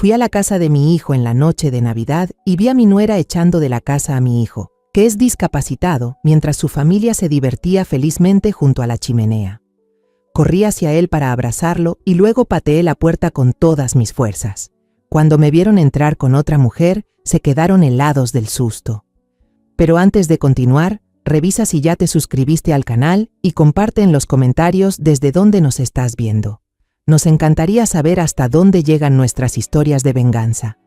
Fui a la casa de mi hijo en la noche de Navidad y vi a mi nuera echando de la casa a mi hijo, que es discapacitado, mientras su familia se divertía felizmente junto a la chimenea. Corrí hacia él para abrazarlo y luego pateé la puerta con todas mis fuerzas. Cuando me vieron entrar con otra mujer, se quedaron helados del susto. Pero antes de continuar, revisa si ya te suscribiste al canal y comparte en los comentarios desde dónde nos estás viendo. Nos encantaría saber hasta dónde llegan nuestras historias de venganza.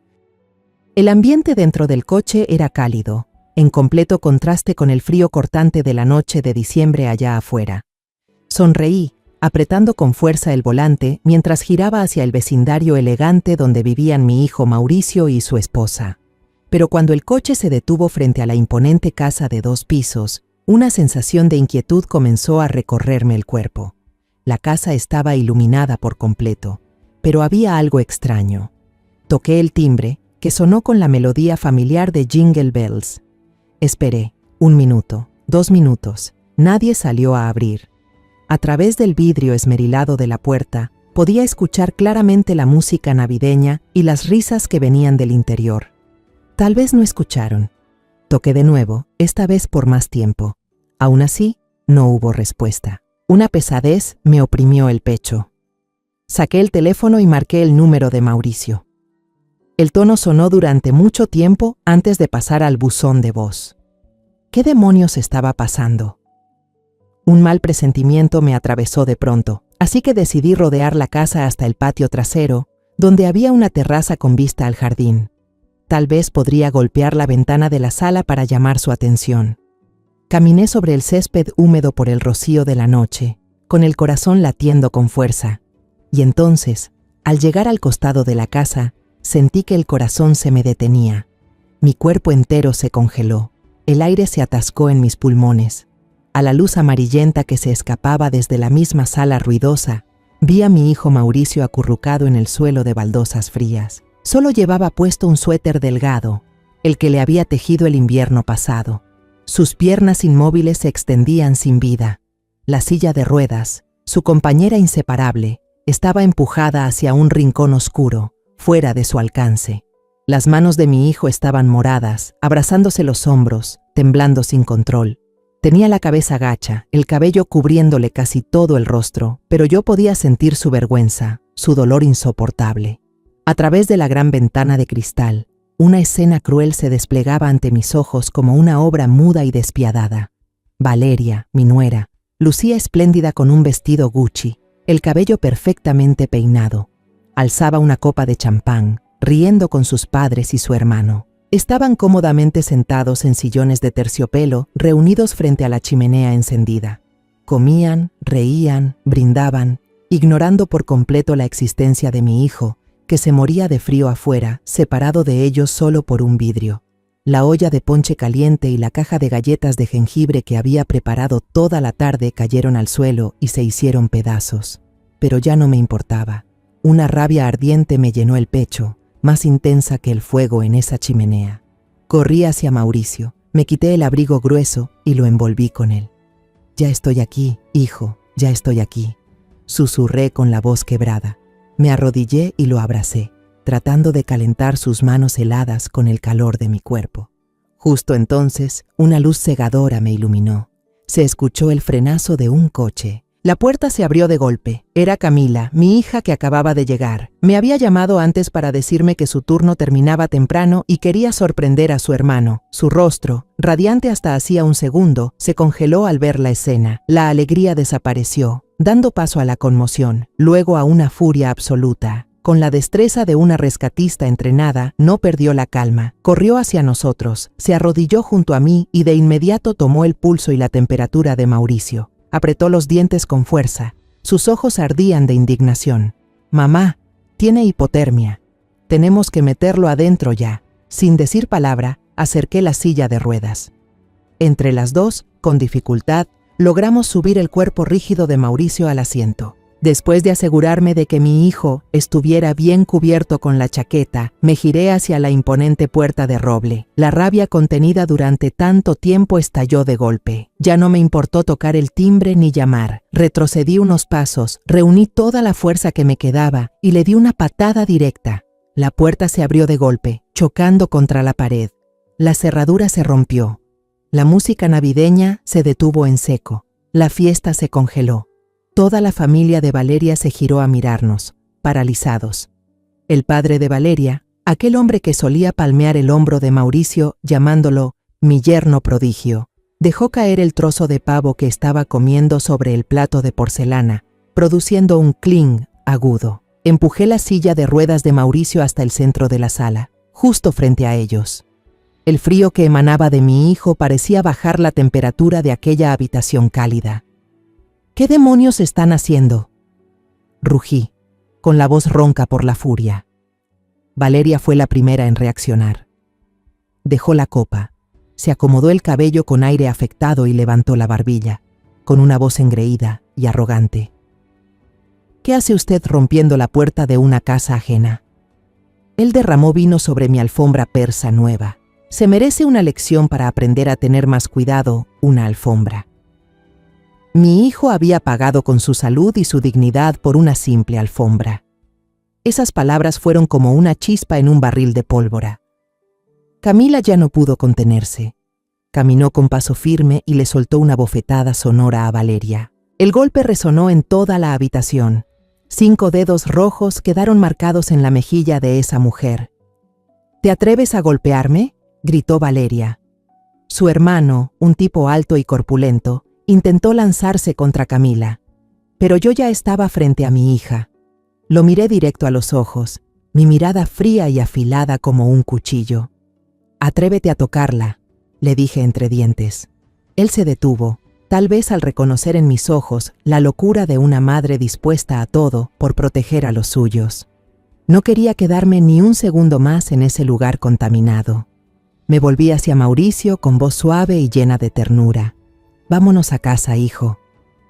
El ambiente dentro del coche era cálido, en completo contraste con el frío cortante de la noche de diciembre allá afuera. Sonreí, apretando con fuerza el volante mientras giraba hacia el vecindario elegante donde vivían mi hijo Mauricio y su esposa. Pero cuando el coche se detuvo frente a la imponente casa de 2 pisos, una sensación de inquietud comenzó a recorrerme el cuerpo. La casa estaba iluminada por completo, pero había algo extraño. Toqué el timbre, que sonó con la melodía familiar de Jingle Bells. Esperé, 1 minuto, 2 minutos, nadie salió a abrir. A través del vidrio esmerilado de la puerta, podía escuchar claramente la música navideña y las risas que venían del interior. Tal vez no escucharon. Toqué de nuevo, esta vez por más tiempo. Aún así, no hubo respuesta. Una pesadez me oprimió el pecho. Saqué el teléfono y marqué el número de Mauricio. El tono sonó durante mucho tiempo antes de pasar al buzón de voz. ¿Qué demonios estaba pasando? Un mal presentimiento me atravesó de pronto, así que decidí rodear la casa hasta el patio trasero, donde había una terraza con vista al jardín. Tal vez podría golpear la ventana de la sala para llamar su atención. Caminé sobre el césped húmedo por el rocío de la noche, con el corazón latiendo con fuerza. Y entonces, al llegar al costado de la casa, sentí que el corazón se me detenía. Mi cuerpo entero se congeló. El aire se atascó en mis pulmones. A la luz amarillenta que se escapaba desde la misma sala ruidosa, vi a mi hijo Mauricio acurrucado en el suelo de baldosas frías. Solo llevaba puesto un suéter delgado, el que le había tejido el invierno pasado. Sus piernas inmóviles se extendían sin vida. La silla de ruedas, su compañera inseparable, estaba empujada hacia un rincón oscuro, fuera de su alcance. Las manos de mi hijo estaban moradas, abrazándose los hombros, temblando sin control. Tenía la cabeza gacha, el cabello cubriéndole casi todo el rostro, pero yo podía sentir su vergüenza, su dolor insoportable. A través de la gran ventana de cristal, una escena cruel se desplegaba ante mis ojos como una obra muda y despiadada. Valeria, mi nuera, lucía espléndida con un vestido Gucci, el cabello perfectamente peinado. Alzaba una copa de champán, riendo con sus padres y su hermano. Estaban cómodamente sentados en sillones de terciopelo, reunidos frente a la chimenea encendida. Comían, reían, brindaban, ignorando por completo la existencia de mi hijo, que se moría de frío afuera, separado de ellos solo por un vidrio. La olla de ponche caliente y la caja de galletas de jengibre que había preparado toda la tarde cayeron al suelo y se hicieron pedazos. Pero ya no me importaba. Una rabia ardiente me llenó el pecho, más intensa que el fuego en esa chimenea. Corrí hacia Mauricio, me quité el abrigo grueso y lo envolví con él. «Ya estoy aquí, hijo, ya estoy aquí», susurré con la voz quebrada. Me arrodillé y lo abracé, tratando de calentar sus manos heladas con el calor de mi cuerpo. Justo entonces, una luz cegadora me iluminó. Se escuchó el frenazo de un coche. La puerta se abrió de golpe. Era Camila, mi hija que acababa de llegar. Me había llamado antes para decirme que su turno terminaba temprano y quería sorprender a su hermano. Su rostro, radiante hasta hacía un segundo, se congeló al ver la escena. La alegría desapareció, dando paso a la conmoción, luego a una furia absoluta. Con la destreza de una rescatista entrenada, no perdió la calma. Corrió hacia nosotros, se arrodilló junto a mí y de inmediato tomó el pulso y la temperatura de Mauricio. Apretó los dientes con fuerza. Sus ojos ardían de indignación. «Mamá, tiene hipotermia. Tenemos que meterlo adentro ya». Sin decir palabra, acerqué la silla de ruedas. Entre las dos, con dificultad, logramos subir el cuerpo rígido de Mauricio al asiento. Después de asegurarme de que mi hijo estuviera bien cubierto con la chaqueta, me giré hacia la imponente puerta de roble. La rabia contenida durante tanto tiempo estalló de golpe. Ya no me importó tocar el timbre ni llamar. Retrocedí unos pasos, reuní toda la fuerza que me quedaba y le di una patada directa. La puerta se abrió de golpe, chocando contra la pared. La cerradura se rompió. La música navideña se detuvo en seco. La fiesta se congeló. Toda la familia de Valeria se giró a mirarnos, paralizados. El padre de Valeria, aquel hombre que solía palmear el hombro de Mauricio llamándolo mi yerno prodigio, dejó caer el trozo de pavo que estaba comiendo sobre el plato de porcelana, produciendo un cling agudo. Empujé la silla de ruedas de Mauricio hasta el centro de la sala, justo frente a ellos. El frío que emanaba de mi hijo parecía bajar la temperatura de aquella habitación cálida. ¿Qué demonios están haciendo?, rugí, con la voz ronca por la furia. Valeria fue la primera en reaccionar. Dejó la copa, se acomodó el cabello con aire afectado y levantó la barbilla, con una voz engreída y arrogante. ¿Qué hace usted rompiendo la puerta de una casa ajena? Él derramó vino sobre mi alfombra persa nueva. Se merece una lección para aprender a tener más cuidado una alfombra. Mi hijo había pagado con su salud y su dignidad por una simple alfombra. Esas palabras fueron como una chispa en un barril de pólvora. Camila ya no pudo contenerse. Caminó con paso firme y le soltó una bofetada sonora a Valeria. El golpe resonó en toda la habitación. 5 dedos rojos quedaron marcados en la mejilla de esa mujer. ¿Te atreves a golpearme?, gritó Valeria. Su hermano, un tipo alto y corpulento, intentó lanzarse contra Camila, pero yo ya estaba frente a mi hija. Lo miré directo a los ojos, mi mirada fría y afilada como un cuchillo. «Atrévete a tocarla», le dije entre dientes. Él se detuvo, tal vez al reconocer en mis ojos la locura de una madre dispuesta a todo por proteger a los suyos. No quería quedarme ni un segundo más en ese lugar contaminado. Me volví hacia Mauricio con voz suave y llena de ternura. «Vámonos a casa, hijo».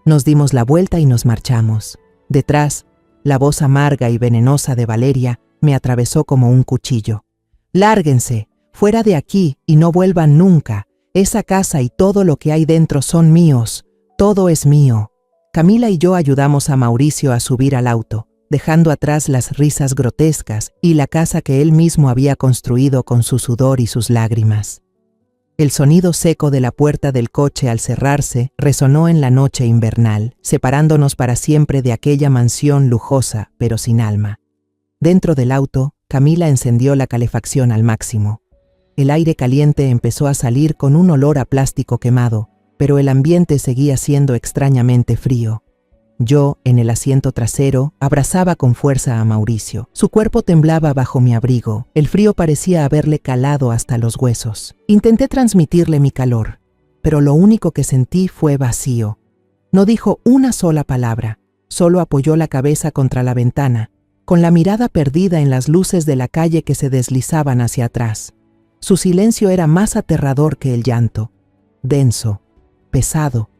Nos dimos la vuelta y nos marchamos. Detrás, la voz amarga y venenosa de Valeria me atravesó como un cuchillo. «Lárguense, fuera de aquí y no vuelvan nunca. Esa casa y todo lo que hay dentro son míos. Todo es mío». Camila y yo ayudamos a Mauricio a subir al auto, dejando atrás las risas grotescas y la casa que él mismo había construido con su sudor y sus lágrimas. El sonido seco de la puerta del coche al cerrarse resonó en la noche invernal, separándonos para siempre de aquella mansión lujosa, pero sin alma. Dentro del auto, Camila encendió la calefacción al máximo. El aire caliente empezó a salir con un olor a plástico quemado, pero el ambiente seguía siendo extrañamente frío. Yo, en el asiento trasero, abrazaba con fuerza a Mauricio. Su cuerpo temblaba bajo mi abrigo. El frío parecía haberle calado hasta los huesos. Intenté transmitirle mi calor, pero lo único que sentí fue vacío. No dijo una sola palabra, solo apoyó la cabeza contra la ventana, con la mirada perdida en las luces de la calle que se deslizaban hacia atrás. Su silencio era más aterrador que el llanto, denso, pesado,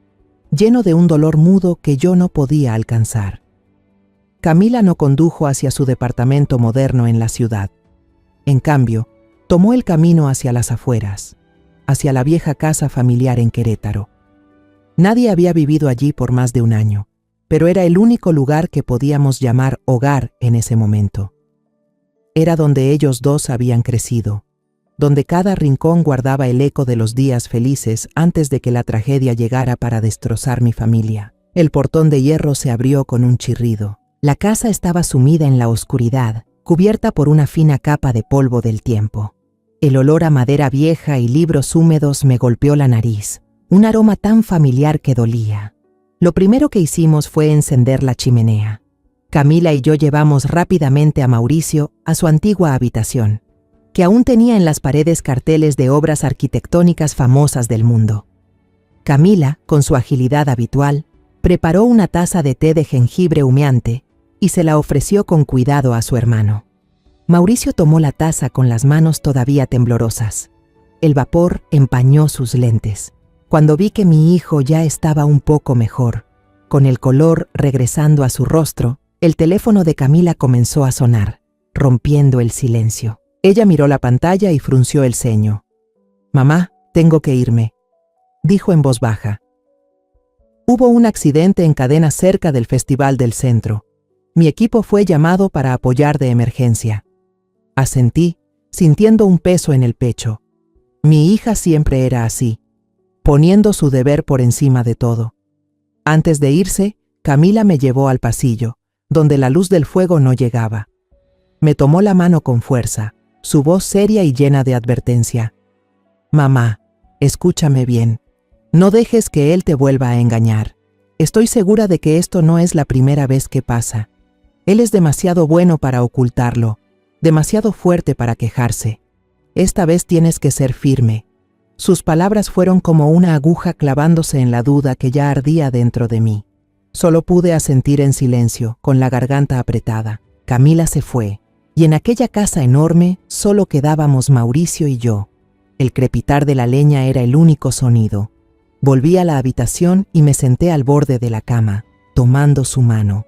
lleno de un dolor mudo que yo no podía alcanzar. Camila no condujo hacia su departamento moderno en la ciudad. En cambio, tomó el camino hacia las afueras, hacia la vieja casa familiar en Querétaro. Nadie había vivido allí por más de un año, pero era el único lugar que podíamos llamar hogar en ese momento. Era donde ellos dos habían crecido, donde cada rincón guardaba el eco de los días felices antes de que la tragedia llegara para destrozar mi familia. El portón de hierro se abrió con un chirrido. La casa estaba sumida en la oscuridad, cubierta por una fina capa de polvo del tiempo. El olor a madera vieja y libros húmedos me golpeó la nariz, un aroma tan familiar que dolía. Lo primero que hicimos fue encender la chimenea. Camila y yo llevamos rápidamente a Mauricio a su antigua habitación, que aún tenía en las paredes carteles de obras arquitectónicas famosas del mundo. Camila, con su agilidad habitual, preparó una taza de té de jengibre humeante y se la ofreció con cuidado a su hermano. Mauricio tomó la taza con las manos todavía temblorosas. El vapor empañó sus lentes. Cuando vi que mi hijo ya estaba un poco mejor, con el color regresando a su rostro, el teléfono de Camila comenzó a sonar, rompiendo el silencio. Ella miró la pantalla y frunció el ceño. «Mamá, tengo que irme», dijo en voz baja. Hubo un accidente en cadena cerca del Festival del Centro. Mi equipo fue llamado para apoyar de emergencia. Asentí, sintiendo un peso en el pecho. Mi hija siempre era así, poniendo su deber por encima de todo. Antes de irse, Camila me llevó al pasillo, donde la luz del fuego no llegaba. Me tomó la mano con fuerza, su voz seria y llena de advertencia. Mamá, escúchame bien. No dejes que él te vuelva a engañar. Estoy segura de que esto no es la primera vez que pasa. Él es demasiado bueno para ocultarlo, demasiado fuerte para quejarse. Esta vez tienes que ser firme. Sus palabras fueron como una aguja clavándose en la duda que ya ardía dentro de mí. Solo pude asentir en silencio, con la garganta apretada. Camila se fue, y en aquella casa enorme solo quedábamos Mauricio y yo. El crepitar de la leña era el único sonido. Volví a la habitación y me senté al borde de la cama, tomando su mano.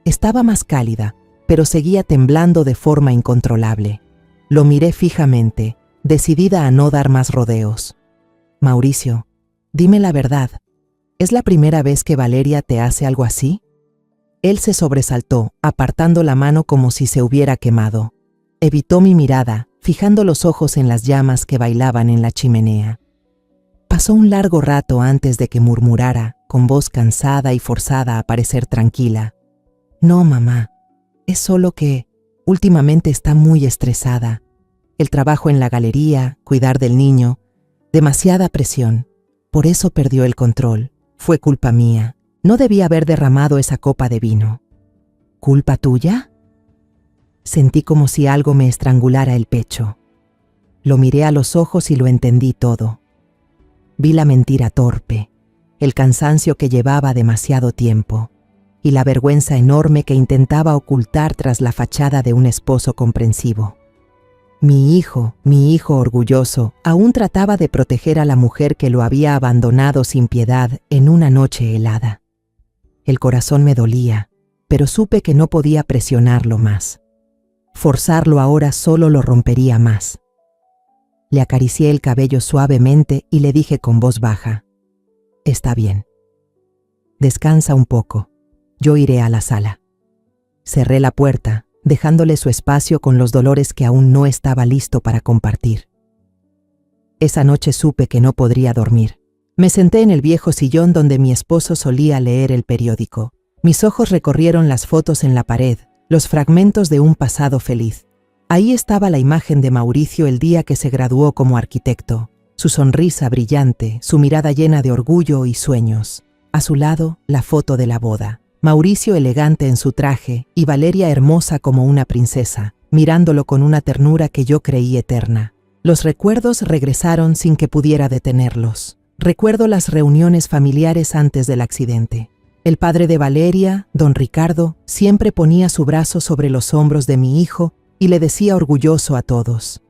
Estaba más cálida, pero seguía temblando de forma incontrolable. Lo miré fijamente, decidida a no dar más rodeos. Mauricio, dime la verdad. ¿Es la primera vez que Valeria te hace algo así? Él se sobresaltó, apartando la mano como si se hubiera quemado. Evitó mi mirada, fijando los ojos en las llamas que bailaban en la chimenea. Pasó un largo rato antes de que murmurara, con voz cansada y forzada a parecer tranquila. No, mamá, es solo que últimamente está muy estresada. El trabajo en la galería, cuidar del niño, demasiada presión. Por eso perdió el control. Fue culpa mía. No debía haber derramado esa copa de vino. ¿Culpa tuya? Sentí como si algo me estrangulara el pecho. Lo miré a los ojos y lo entendí todo. Vi la mentira torpe, el cansancio que llevaba demasiado tiempo y la vergüenza enorme que intentaba ocultar tras la fachada de un esposo comprensivo. Mi hijo orgulloso, aún trataba de proteger a la mujer que lo había abandonado sin piedad en una noche helada. El corazón me dolía, pero supe que no podía presionarlo más. Forzarlo ahora solo lo rompería más. Le acaricié el cabello suavemente y le dije con voz baja: «Está bien. Descansa un poco. Yo iré a la sala». Cerré la puerta, dejándole su espacio con los dolores que aún no estaba listo para compartir. Esa noche supe que no podría dormir. Me senté en el viejo sillón donde mi esposo solía leer el periódico. Mis ojos recorrieron las fotos en la pared, los fragmentos de un pasado feliz. Ahí estaba la imagen de Mauricio el día que se graduó como arquitecto, su sonrisa brillante, su mirada llena de orgullo y sueños. A su lado, la foto de la boda. Mauricio elegante en su traje y Valeria hermosa como una princesa, mirándolo con una ternura que yo creí eterna. Los recuerdos regresaron sin que pudiera detenerlos. Recuerdo las reuniones familiares antes del accidente. El padre de Valeria, don Ricardo, siempre ponía su brazo sobre los hombros de mi hijo y le decía orgulloso a todos: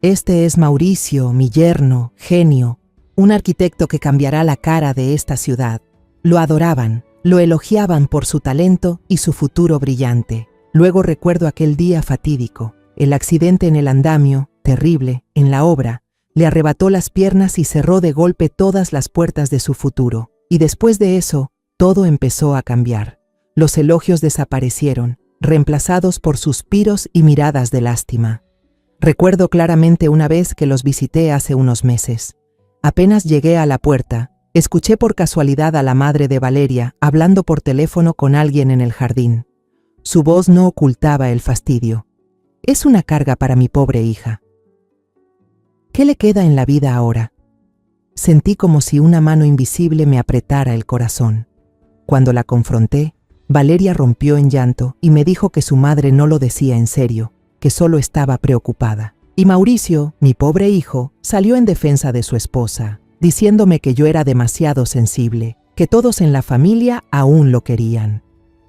«Este es Mauricio, mi yerno, genio, un arquitecto que cambiará la cara de esta ciudad». Lo adoraban, lo elogiaban por su talento y su futuro brillante. Luego recuerdo aquel día fatídico, el accidente en el andamio, terrible, en la obra. Le arrebató las piernas y cerró de golpe todas las puertas de su futuro. Y después de eso, todo empezó a cambiar. Los elogios desaparecieron, reemplazados por suspiros y miradas de lástima. Recuerdo claramente una vez que los visité hace unos meses. Apenas llegué a la puerta, escuché por casualidad a la madre de Valeria hablando por teléfono con alguien en el jardín. Su voz no ocultaba el fastidio. «Es una carga para mi pobre hija. ¿Qué le queda en la vida ahora?». Sentí como si una mano invisible me apretara el corazón. Cuando la confronté, Valeria rompió en llanto y me dijo que su madre no lo decía en serio, que solo estaba preocupada. Y Mauricio, mi pobre hijo, salió en defensa de su esposa, diciéndome que yo era demasiado sensible, que todos en la familia aún lo querían.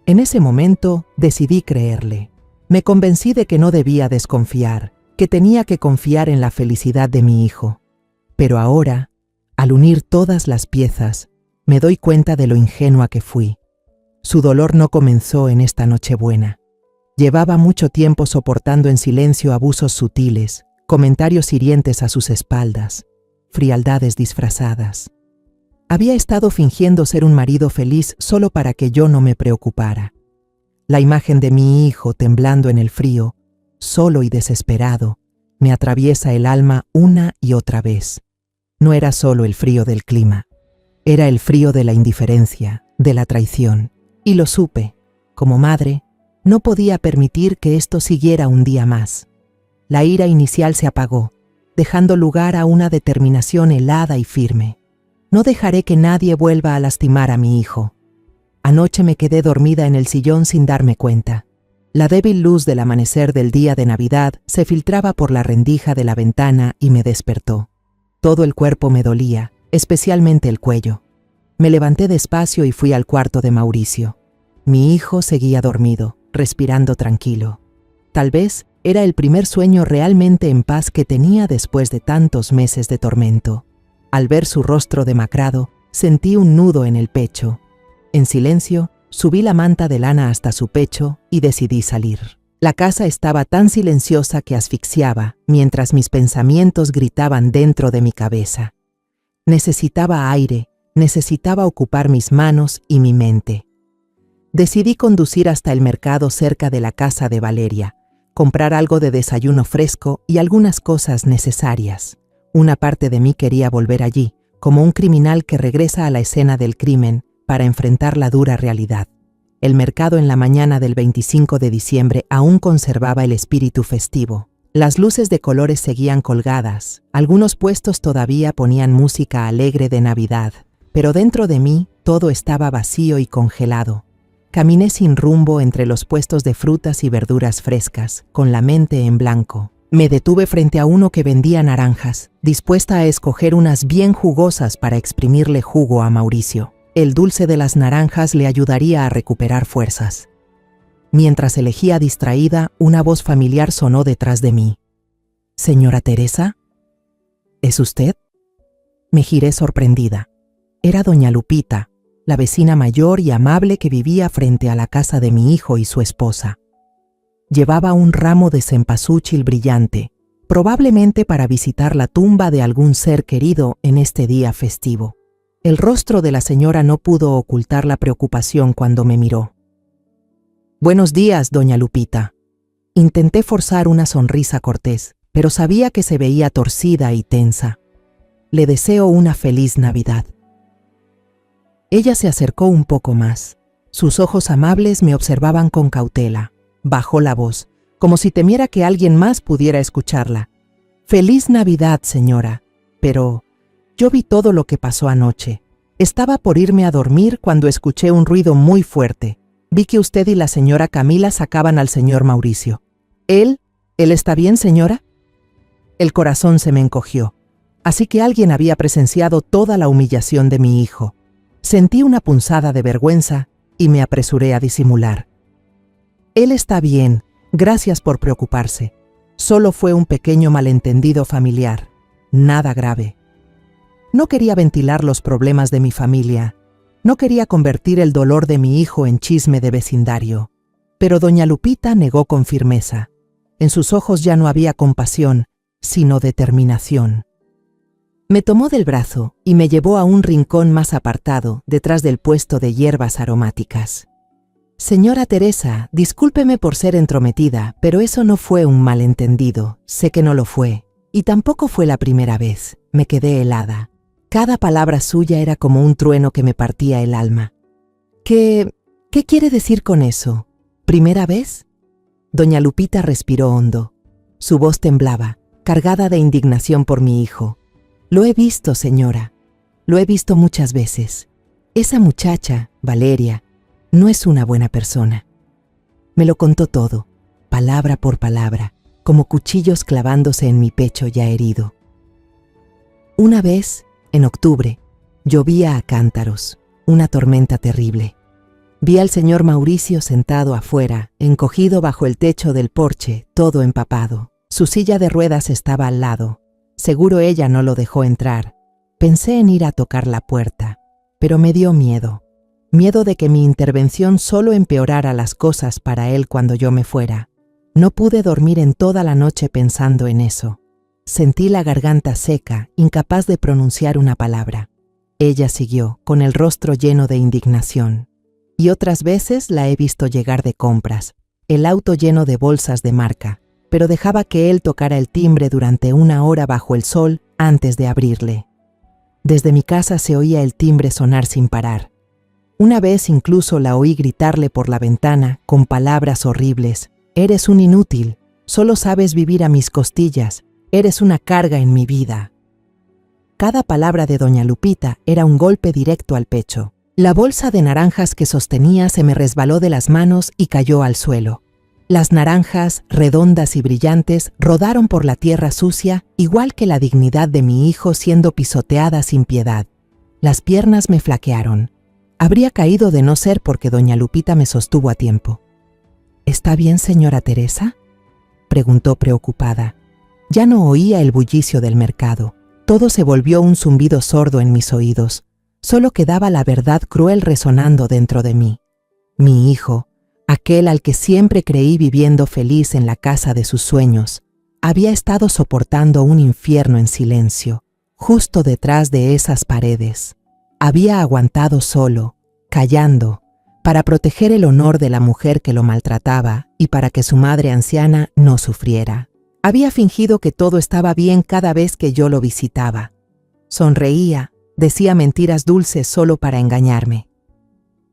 En ese momento decidí creerle. Me convencí de que no debía desconfiar, que tenía que confiar en la felicidad de mi hijo. Pero ahora, al unir todas las piezas, me doy cuenta de lo ingenua que fui. Su dolor no comenzó en esta Nochebuena. Llevaba mucho tiempo soportando en silencio abusos sutiles, comentarios hirientes a sus espaldas, frialdades disfrazadas. Había estado fingiendo ser un marido feliz solo para que yo no me preocupara. La imagen de mi hijo temblando en el frío solo y desesperado, me atraviesa el alma una y otra vez. No era solo el frío del clima, era el frío de la indiferencia, de la traición. Y lo supe. Como madre, no podía permitir que esto siguiera un día más. La ira inicial se apagó, dejando lugar a una determinación helada y firme. No dejaré que nadie vuelva a lastimar a mi hijo. Anoche me quedé dormida en el sillón sin darme cuenta. La débil luz del amanecer del día de Navidad se filtraba por la rendija de la ventana y me despertó. Todo el cuerpo me dolía, especialmente el cuello. Me levanté despacio y fui al cuarto de Mauricio. Mi hijo seguía dormido, respirando tranquilo. Tal vez era el primer sueño realmente en paz que tenía después de tantos meses de tormento. Al ver su rostro demacrado, sentí un nudo en el pecho. En silencio, subí la manta de lana hasta su pecho y decidí salir. La casa estaba tan silenciosa que asfixiaba, mientras mis pensamientos gritaban dentro de mi cabeza. Necesitaba aire, necesitaba ocupar mis manos y mi mente. Decidí conducir hasta el mercado cerca de la casa de Valeria, comprar algo de desayuno fresco y algunas cosas necesarias. Una parte de mí quería volver allí, como un criminal que regresa a la escena del crimen para enfrentar la dura realidad. El mercado en la mañana del 25 de diciembre aún conservaba el espíritu festivo. Las luces de colores seguían colgadas, algunos puestos todavía ponían música alegre de Navidad, pero dentro de mí todo estaba vacío y congelado. Caminé sin rumbo entre los puestos de frutas y verduras frescas, con la mente en blanco. Me detuve frente a uno que vendía naranjas, dispuesta a escoger unas bien jugosas para exprimirle jugo a Mauricio. El dulce de las naranjas le ayudaría a recuperar fuerzas. Mientras elegía distraída, una voz familiar sonó detrás de mí. «¿Señora Teresa? ¿Es usted?» Me giré sorprendida. Era doña Lupita, la vecina mayor y amable que vivía frente a la casa de mi hijo y su esposa. Llevaba un ramo de cempasúchil brillante, probablemente para visitar la tumba de algún ser querido en este día festivo. El rostro de la señora no pudo ocultar la preocupación cuando me miró. «Buenos días, doña Lupita». Intenté forzar una sonrisa cortés, pero sabía que se veía torcida y tensa. «Le deseo una feliz Navidad». Ella se acercó un poco más. Sus ojos amables me observaban con cautela. Bajó la voz, como si temiera que alguien más pudiera escucharla. «Feliz Navidad, señora. Pero yo vi todo lo que pasó anoche. Estaba por irme a dormir cuando escuché un ruido muy fuerte. Vi que usted y la señora Camila sacaban al señor Mauricio. ¿Él está bien, señora?» El corazón se me encogió. Así que alguien había presenciado toda la humillación de mi hijo. Sentí una punzada de vergüenza y me apresuré a disimular. «Él está bien, gracias por preocuparse. Solo fue un pequeño malentendido familiar, nada grave». No quería ventilar los problemas de mi familia. No quería convertir el dolor de mi hijo en chisme de vecindario. Pero doña Lupita negó con firmeza. En sus ojos ya no había compasión, sino determinación. Me tomó del brazo y me llevó a un rincón más apartado, detrás del puesto de hierbas aromáticas. «Señora Teresa, discúlpeme por ser entrometida, pero eso no fue un malentendido, sé que no lo fue. Y tampoco fue la primera vez». Me quedé helada. Cada palabra suya era como un trueno que me partía el alma. ¿Qué quiere decir con eso? ¿Primera vez?» Doña Lupita respiró hondo. Su voz temblaba, cargada de indignación por mi hijo. «Lo he visto, señora. Lo he visto muchas veces. Esa muchacha, Valeria, no es una buena persona». Me lo contó todo, palabra por palabra, como cuchillos clavándose en mi pecho ya herido. Una vez, en octubre, llovía a cántaros, una tormenta terrible. Vi al señor Mauricio sentado afuera, encogido bajo el techo del porche, todo empapado. Su silla de ruedas estaba al lado. Seguro ella no lo dejó entrar. Pensé en ir a tocar la puerta, pero me dio miedo. Miedo de que mi intervención solo empeorara las cosas para él cuando yo me fuera. No pude dormir en toda la noche pensando en eso. Sentí la garganta seca, incapaz de pronunciar una palabra. Ella siguió, con el rostro lleno de indignación. Y otras veces la he visto llegar de compras, el auto lleno de bolsas de marca, pero dejaba que él tocara el timbre durante 1 hora bajo el sol antes de abrirle. Desde mi casa se oía el timbre sonar sin parar. Una vez incluso la oí gritarle por la ventana con palabras horribles: «Eres un inútil, solo sabes vivir a mis costillas, eres una carga en mi vida». Cada palabra de doña Lupita era un golpe directo al pecho. La bolsa de naranjas que sostenía se me resbaló de las manos y cayó al suelo. Las naranjas, redondas y brillantes, rodaron por la tierra sucia, igual que la dignidad de mi hijo siendo pisoteada sin piedad. Las piernas me flaquearon. Habría caído de no ser porque doña Lupita me sostuvo a tiempo. «¿Está bien, señora Teresa?», preguntó preocupada. Ya no oía el bullicio del mercado. Todo se volvió un zumbido sordo en mis oídos. Solo quedaba la verdad cruel resonando dentro de mí. Mi hijo, aquel al que siempre creí viviendo feliz en la casa de sus sueños, había estado soportando un infierno en silencio, justo detrás de esas paredes. Había aguantado solo, callando, para proteger el honor de la mujer que lo maltrataba y para que su madre anciana no sufriera. Había fingido que todo estaba bien cada vez que yo lo visitaba. Sonreía, decía mentiras dulces solo para engañarme.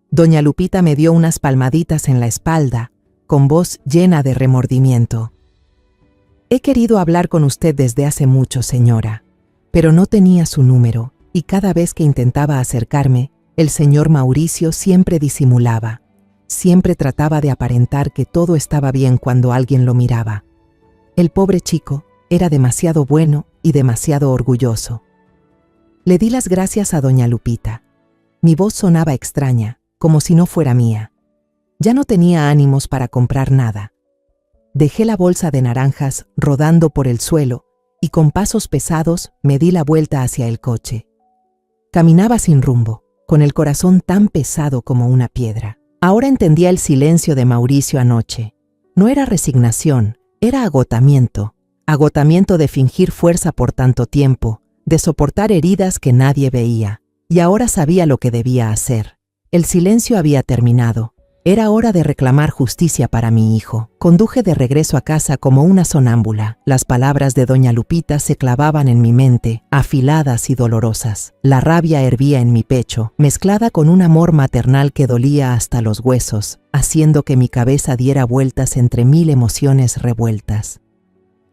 Doña Lupita me dio unas palmaditas en la espalda, con voz llena de remordimiento. «He querido hablar con usted desde hace mucho, señora, pero no tenía su número, y cada vez que intentaba acercarme, el señor Mauricio siempre disimulaba. Siempre trataba de aparentar que todo estaba bien cuando alguien lo miraba. El pobre chico era demasiado bueno y demasiado orgulloso». Le di las gracias a doña Lupita. Mi voz sonaba extraña, como si no fuera mía. Ya no tenía ánimos para comprar nada. Dejé la bolsa de naranjas rodando por el suelo y con pasos pesados me di la vuelta hacia el coche. Caminaba sin rumbo, con el corazón tan pesado como una piedra. Ahora entendía el silencio de Mauricio anoche. No era resignación, era agotamiento. Agotamiento de fingir fuerza por tanto tiempo, de soportar heridas que nadie veía. Y ahora sabía lo que debía hacer. El silencio había terminado. Era hora de reclamar justicia para mi hijo. Conduje de regreso a casa como una sonámbula. Las palabras de doña Lupita se clavaban en mi mente, afiladas y dolorosas. La rabia hervía en mi pecho, mezclada con un amor maternal que dolía hasta los huesos, haciendo que mi cabeza diera vueltas entre 1000 emociones revueltas.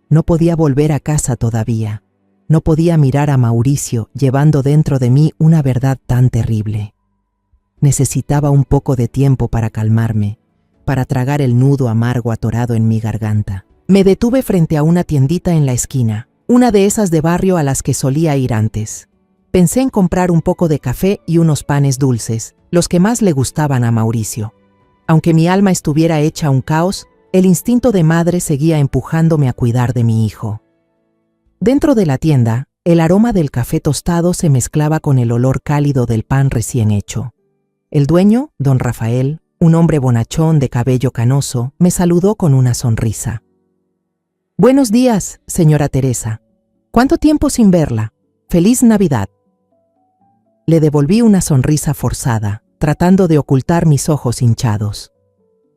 No podía volver a casa todavía. No podía mirar a Mauricio llevando dentro de mí una verdad tan terrible. Necesitaba un poco de tiempo para calmarme, para tragar el nudo amargo atorado en mi garganta. Me detuve frente a una tiendita en la esquina, una de esas de barrio a las que solía ir antes. Pensé en comprar un poco de café y unos panes dulces, los que más le gustaban a Mauricio. Aunque mi alma estuviera hecha un caos, el instinto de madre seguía empujándome a cuidar de mi hijo. Dentro de la tienda, el aroma del café tostado se mezclaba con el olor cálido del pan recién hecho. El dueño, don Rafael, un hombre bonachón de cabello canoso, me saludó con una sonrisa. «Buenos días, señora Teresa. ¿Cuánto tiempo sin verla? ¡Feliz Navidad!». Le devolví una sonrisa forzada, tratando de ocultar mis ojos hinchados.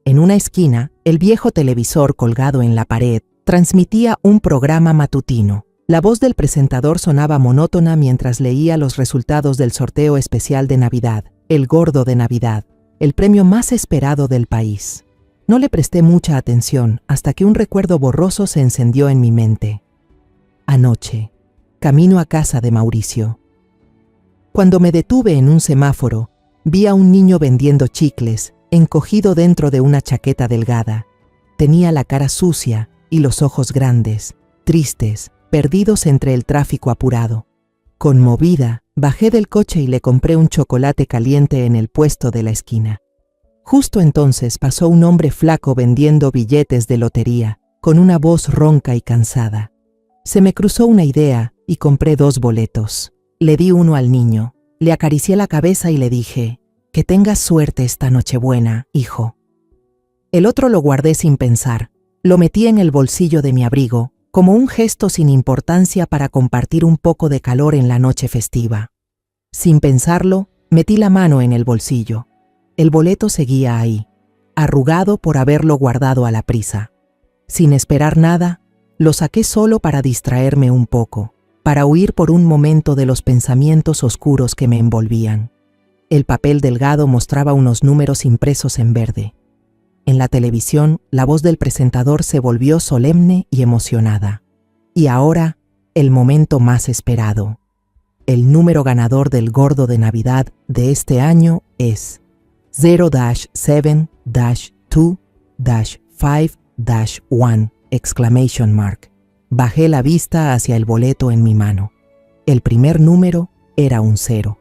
En una esquina, el viejo televisor colgado en la pared transmitía un programa matutino. La voz del presentador sonaba monótona mientras leía los resultados del sorteo especial de Navidad, el Gordo de Navidad, el premio más esperado del país. No le presté mucha atención hasta que un recuerdo borroso se encendió en mi mente. Anoche, camino a casa de Mauricio. Cuando me detuve en un semáforo, vi a un niño vendiendo chicles, encogido dentro de una chaqueta delgada. Tenía la cara sucia y los ojos grandes, tristes, perdidos entre el tráfico apurado. Conmovida, bajé del coche y le compré un chocolate caliente en el puesto de la esquina. Justo entonces pasó un hombre flaco vendiendo billetes de lotería, con una voz ronca y cansada. Se me cruzó una idea y compré 2 boletos. Le di uno al niño, le acaricié la cabeza y le dije: «Que tengas suerte esta Nochebuena, hijo». El otro lo guardé sin pensar, lo metí en el bolsillo de mi abrigo, como un gesto sin importancia para compartir un poco de calor en la noche festiva. Sin pensarlo, metí la mano en el bolsillo. El boleto seguía ahí, arrugado por haberlo guardado a la prisa. Sin esperar nada, lo saqué solo para distraerme un poco, para huir por un momento de los pensamientos oscuros que me envolvían. El papel delgado mostraba unos números impresos en verde. En la televisión, la voz del presentador se volvió solemne y emocionada. Y ahora, el momento más esperado. El número ganador del gordo de Navidad de este año es 0-7-2-5-1! Bajé la vista hacia el boleto en mi mano. El primer número era un 0,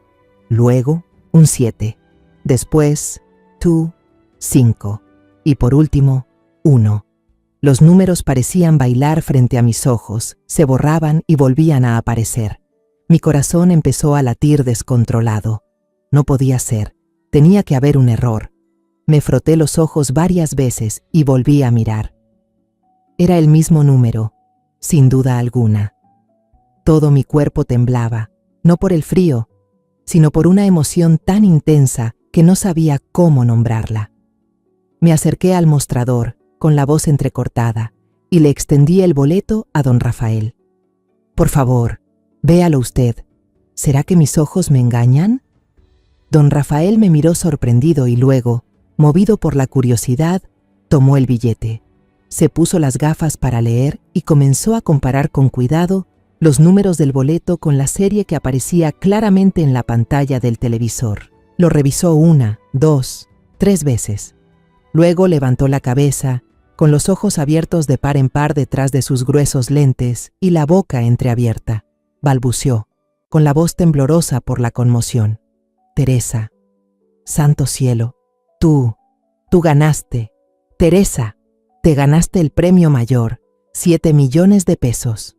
luego un 7, después 2, 5 y por último 1. Los números parecían bailar frente a mis ojos, se borraban y volvían a aparecer. Mi corazón empezó a latir descontrolado. No podía ser, tenía que haber un error. Me froté los ojos varias veces y volví a mirar. Era el mismo número, sin duda alguna. Todo mi cuerpo temblaba, no por el frío, sino por una emoción tan intensa que no sabía cómo nombrarla. Me acerqué al mostrador, con la voz entrecortada, y le extendí el boleto a don Rafael. «Por favor, véalo usted. ¿Será que mis ojos me engañan?» Don Rafael me miró sorprendido y luego, movido por la curiosidad, tomó el billete. Se puso las gafas para leer y comenzó a comparar con cuidado los números del boleto con la serie que aparecía claramente en la pantalla del televisor. Lo revisó 1, 2, 3 veces. Luego levantó la cabeza, con los ojos abiertos de par en par detrás de sus gruesos lentes y la boca entreabierta. Balbuceó, con la voz temblorosa por la conmoción. «Teresa, santo cielo, tú ganaste. Teresa, te ganaste el premio mayor, 7 millones de pesos».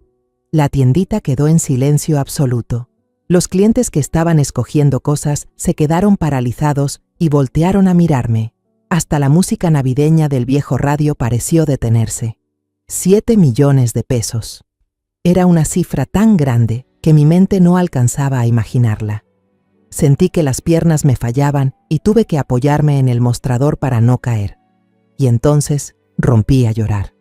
La tiendita quedó en silencio absoluto. Los clientes que estaban escogiendo cosas se quedaron paralizados y voltearon a mirarme. Hasta la música navideña del viejo radio pareció detenerse. 7 millones de pesos. Era una cifra tan grande que mi mente no alcanzaba a imaginarla. Sentí que las piernas me fallaban y tuve que apoyarme en el mostrador para no caer. Y entonces rompí a llorar.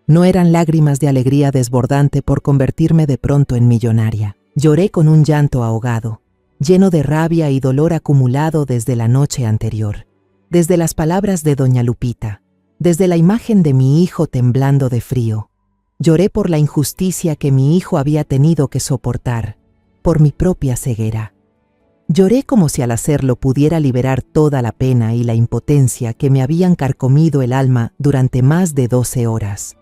No eran lágrimas de alegría desbordante por convertirme de pronto en millonaria. Lloré con un llanto ahogado, lleno de rabia y dolor acumulado desde la noche anterior. Desde las palabras de doña Lupita, desde la imagen de mi hijo temblando de frío. Lloré por la injusticia que mi hijo había tenido que soportar, por mi propia ceguera. Lloré como si al hacerlo pudiera liberar toda la pena y la impotencia que me habían carcomido el alma durante más de 12 horas.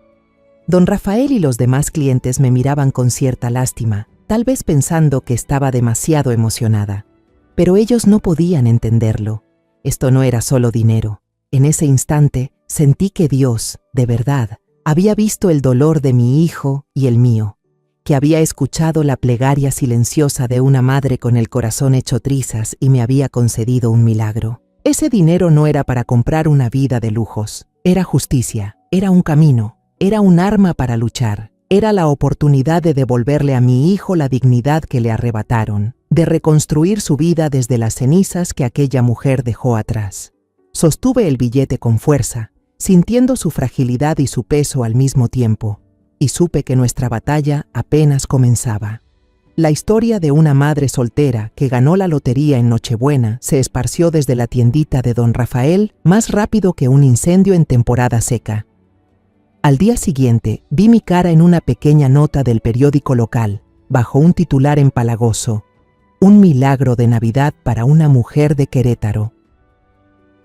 Don Rafael y los demás clientes me miraban con cierta lástima, tal vez pensando que estaba demasiado emocionada. Pero ellos no podían entenderlo. Esto no era solo dinero. En ese instante sentí que Dios, de verdad, había visto el dolor de mi hijo y el mío, que había escuchado la plegaria silenciosa de una madre con el corazón hecho trizas y me había concedido un milagro. Ese dinero no era para comprar una vida de lujos. Era justicia, era un camino, era un arma para luchar. Era la oportunidad de devolverle a mi hijo la dignidad que le arrebataron, de reconstruir su vida desde las cenizas que aquella mujer dejó atrás. Sostuve el billete con fuerza, sintiendo su fragilidad y su peso al mismo tiempo, y supe que nuestra batalla apenas comenzaba. La historia de una madre soltera que ganó la lotería en Nochebuena se esparció desde la tiendita de don Rafael más rápido que un incendio en temporada seca. Al día siguiente vi mi cara en una pequeña nota del periódico local, bajo un titular empalagoso: «Un milagro de Navidad para una mujer de Querétaro».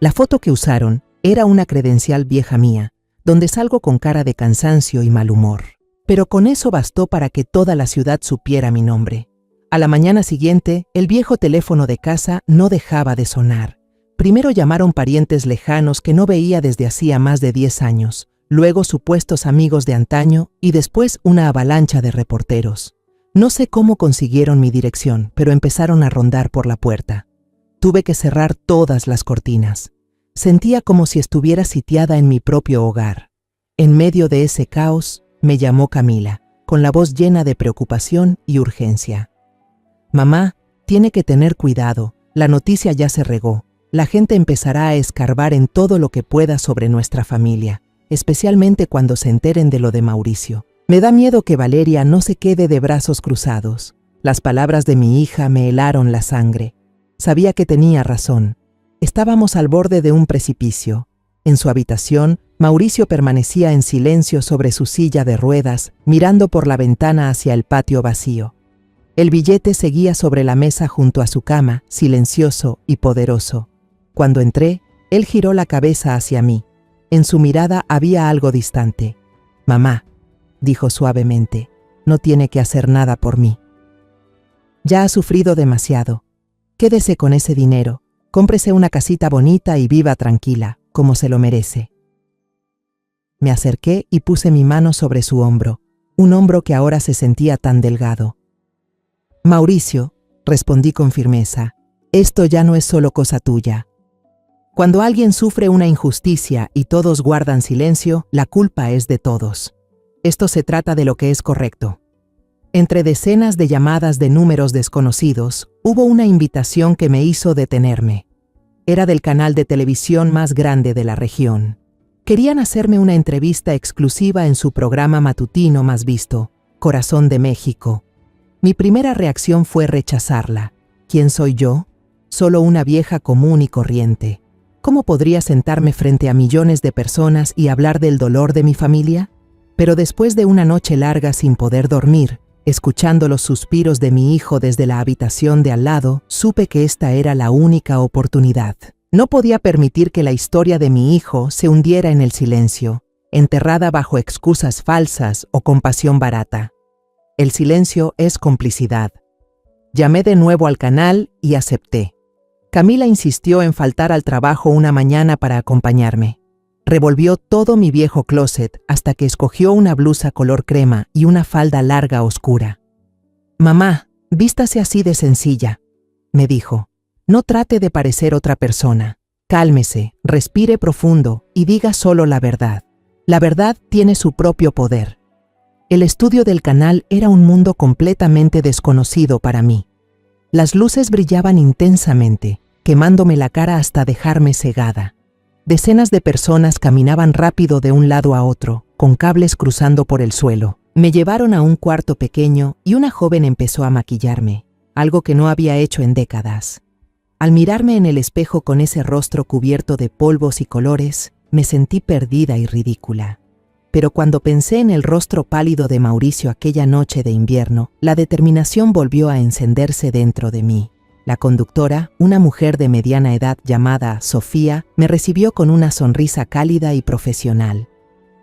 La foto que usaron era una credencial vieja mía, donde salgo con cara de cansancio y mal humor. Pero con eso bastó para que toda la ciudad supiera mi nombre. A la mañana siguiente, el viejo teléfono de casa no dejaba de sonar. Primero llamaron parientes lejanos que no veía desde hacía más de 10 años. Luego supuestos amigos de antaño y después una avalancha de reporteros. No sé cómo consiguieron mi dirección, pero empezaron a rondar por la puerta. Tuve que cerrar todas las cortinas. Sentía como si estuviera sitiada en mi propio hogar. En medio de ese caos, me llamó Camila, con la voz llena de preocupación y urgencia. «Mamá, tiene que tener cuidado. La noticia ya se regó. La gente empezará a escarbar en todo lo que pueda sobre nuestra familia. especialmente cuando se enteren de lo de Mauricio. Me da miedo que Valeria no se quede de brazos cruzados. Las palabras de mi hija me helaron la sangre. Sabía que tenía razón. Estábamos al borde de un precipicio. En su habitación, Mauricio permanecía en silencio sobre su silla de ruedas, mirando por la ventana hacia el patio vacío. El billete seguía sobre la mesa junto a su cama, silencioso y poderoso. Cuando entré, él giró la cabeza hacia mí. En su mirada había algo distante. «Mamá», dijo suavemente, «no tiene que hacer nada por mí. Ya ha sufrido demasiado. Quédese con ese dinero, cómprese una casita bonita y viva tranquila, como se lo merece». Me acerqué y puse mi mano sobre su hombro, un hombro que ahora se sentía tan delgado. «Mauricio», respondí con firmeza, «esto ya no es solo cosa tuya. Cuando alguien sufre una injusticia y todos guardan silencio, la culpa es de todos. Esto se trata de lo que es correcto». Entre decenas de llamadas de números desconocidos, hubo una invitación que me hizo detenerme. Era del canal de televisión más grande de la región. Querían hacerme una entrevista exclusiva en su programa matutino más visto, Corazón de México. Mi primera reacción fue rechazarla. ¿Quién soy yo? Solo una vieja común y corriente. ¿Cómo podría sentarme frente a millones de personas y hablar del dolor de mi familia? Pero después de una noche larga sin poder dormir, escuchando los suspiros de mi hijo desde la habitación de al lado, supe que esta era la única oportunidad. No podía permitir que la historia de mi hijo se hundiera en el silencio, enterrada bajo excusas falsas o compasión barata. El silencio es complicidad. Llamé de nuevo al canal y acepté. Camila insistió en faltar al trabajo una mañana para acompañarme. Revolvió todo mi viejo closet hasta que escogió una blusa color crema y una falda larga oscura. «Mamá, vístase así de sencilla», me dijo. «No trate de parecer otra persona. Cálmese, respire profundo y diga solo la verdad. La verdad tiene su propio poder». El estudio del canal era un mundo completamente desconocido para mí. Las luces brillaban intensamente, quemándome la cara hasta dejarme cegada. Decenas de personas caminaban rápido de un lado a otro, con cables cruzando por el suelo. Me llevaron a un cuarto pequeño y una joven empezó a maquillarme, algo que no había hecho en décadas. Al mirarme en el espejo con ese rostro cubierto de polvos y colores, me sentí perdida y ridícula. Pero cuando pensé en el rostro pálido de Mauricio aquella noche de invierno, la determinación volvió a encenderse dentro de mí. La conductora, una mujer de mediana edad llamada Sofía, me recibió con una sonrisa cálida y profesional.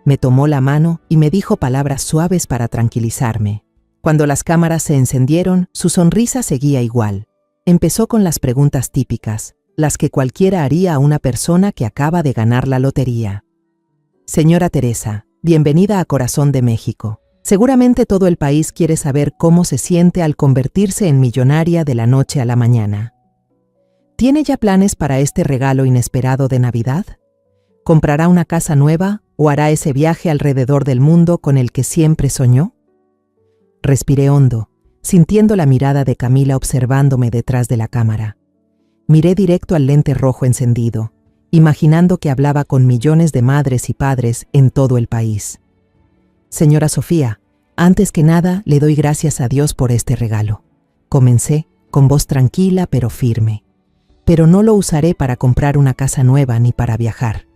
Me tomó la mano y me dijo palabras suaves para tranquilizarme. Cuando las cámaras se encendieron, su sonrisa seguía igual. Empezó con las preguntas típicas, las que cualquiera haría a una persona que acaba de ganar la lotería. «Señora Teresa, bienvenida a Corazón de México. Seguramente todo el país quiere saber cómo se siente al convertirse en millonaria de la noche a la mañana. ¿Tiene ya planes para este regalo inesperado de Navidad? ¿Comprará una casa nueva o hará ese viaje alrededor del mundo con el que siempre soñó?» Respiré hondo, sintiendo la mirada de Camila observándome detrás de la cámara. Miré directo al lente rojo encendido, imaginando que hablaba con millones de madres y padres en todo el país. «Señora Sofía, antes que nada le doy gracias a Dios por este regalo», comencé, con voz tranquila pero firme. «Pero no lo usaré para comprar una casa nueva ni para viajar».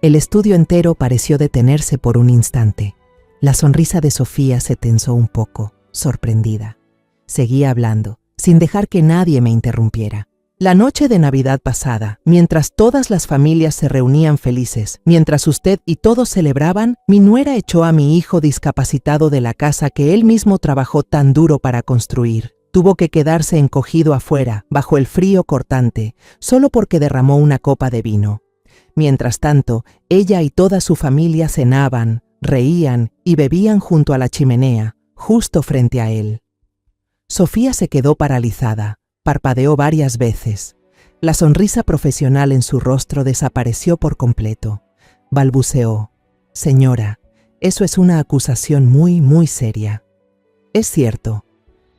El estudio entero pareció detenerse por un instante. La sonrisa de Sofía se tensó un poco, sorprendida. Seguía hablando, sin dejar que nadie me interrumpiera. La noche de Navidad pasada, mientras todas las familias se reunían felices, mientras usted y todos celebraban, mi nuera echó a mi hijo discapacitado de la casa que él mismo trabajó tan duro para construir. Tuvo que quedarse encogido afuera, bajo el frío cortante, solo porque derramó una copa de vino. Mientras tanto, ella y toda su familia cenaban, reían y bebían junto a la chimenea, justo frente a él. Sofía se quedó paralizada. Parpadeó varias veces. La sonrisa profesional en su rostro desapareció por completo. Balbuceó: «Señora, eso es una acusación muy seria». «Es cierto»,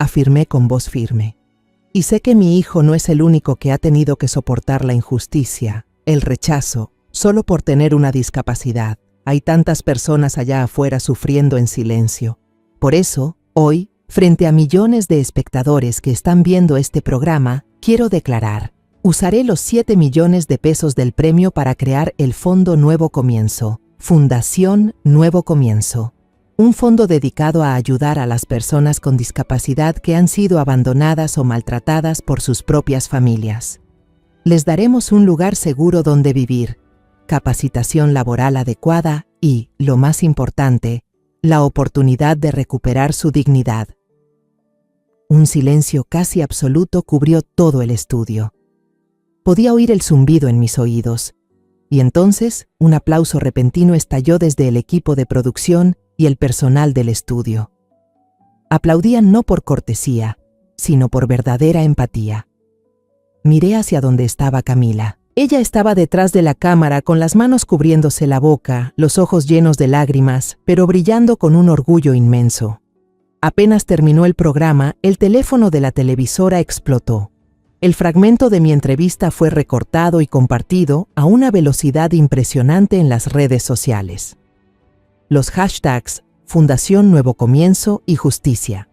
afirmé con voz firme. «Y sé que mi hijo no es el único que ha tenido que soportar la injusticia, el rechazo, solo por tener una discapacidad. Hay tantas personas allá afuera sufriendo en silencio. Por eso, hoy, frente a millones de espectadores que están viendo este programa, quiero declarar: usaré los 7 millones de pesos del premio para crear el Fondo Nuevo Comienzo, Fundación Nuevo Comienzo. Un fondo dedicado a ayudar a las personas con discapacidad que han sido abandonadas o maltratadas por sus propias familias. Les daremos un lugar seguro donde vivir, capacitación laboral adecuada y, lo más importante, la oportunidad de recuperar su dignidad. Un silencio casi absoluto cubrió todo el estudio. Podía oír el zumbido en mis oídos, y entonces un aplauso repentino estalló desde el equipo de producción y el personal del estudio. Aplaudían no por cortesía, sino por verdadera empatía. Miré hacia donde estaba Camila. Ella estaba detrás de la cámara con las manos cubriéndose la boca, los ojos llenos de lágrimas, pero brillando con un orgullo inmenso. Apenas terminó el programa, el teléfono de la televisora explotó. El fragmento de mi entrevista fue recortado y compartido a una velocidad impresionante en las redes sociales. Los hashtags Fundación Nuevo Comienzo y Justicia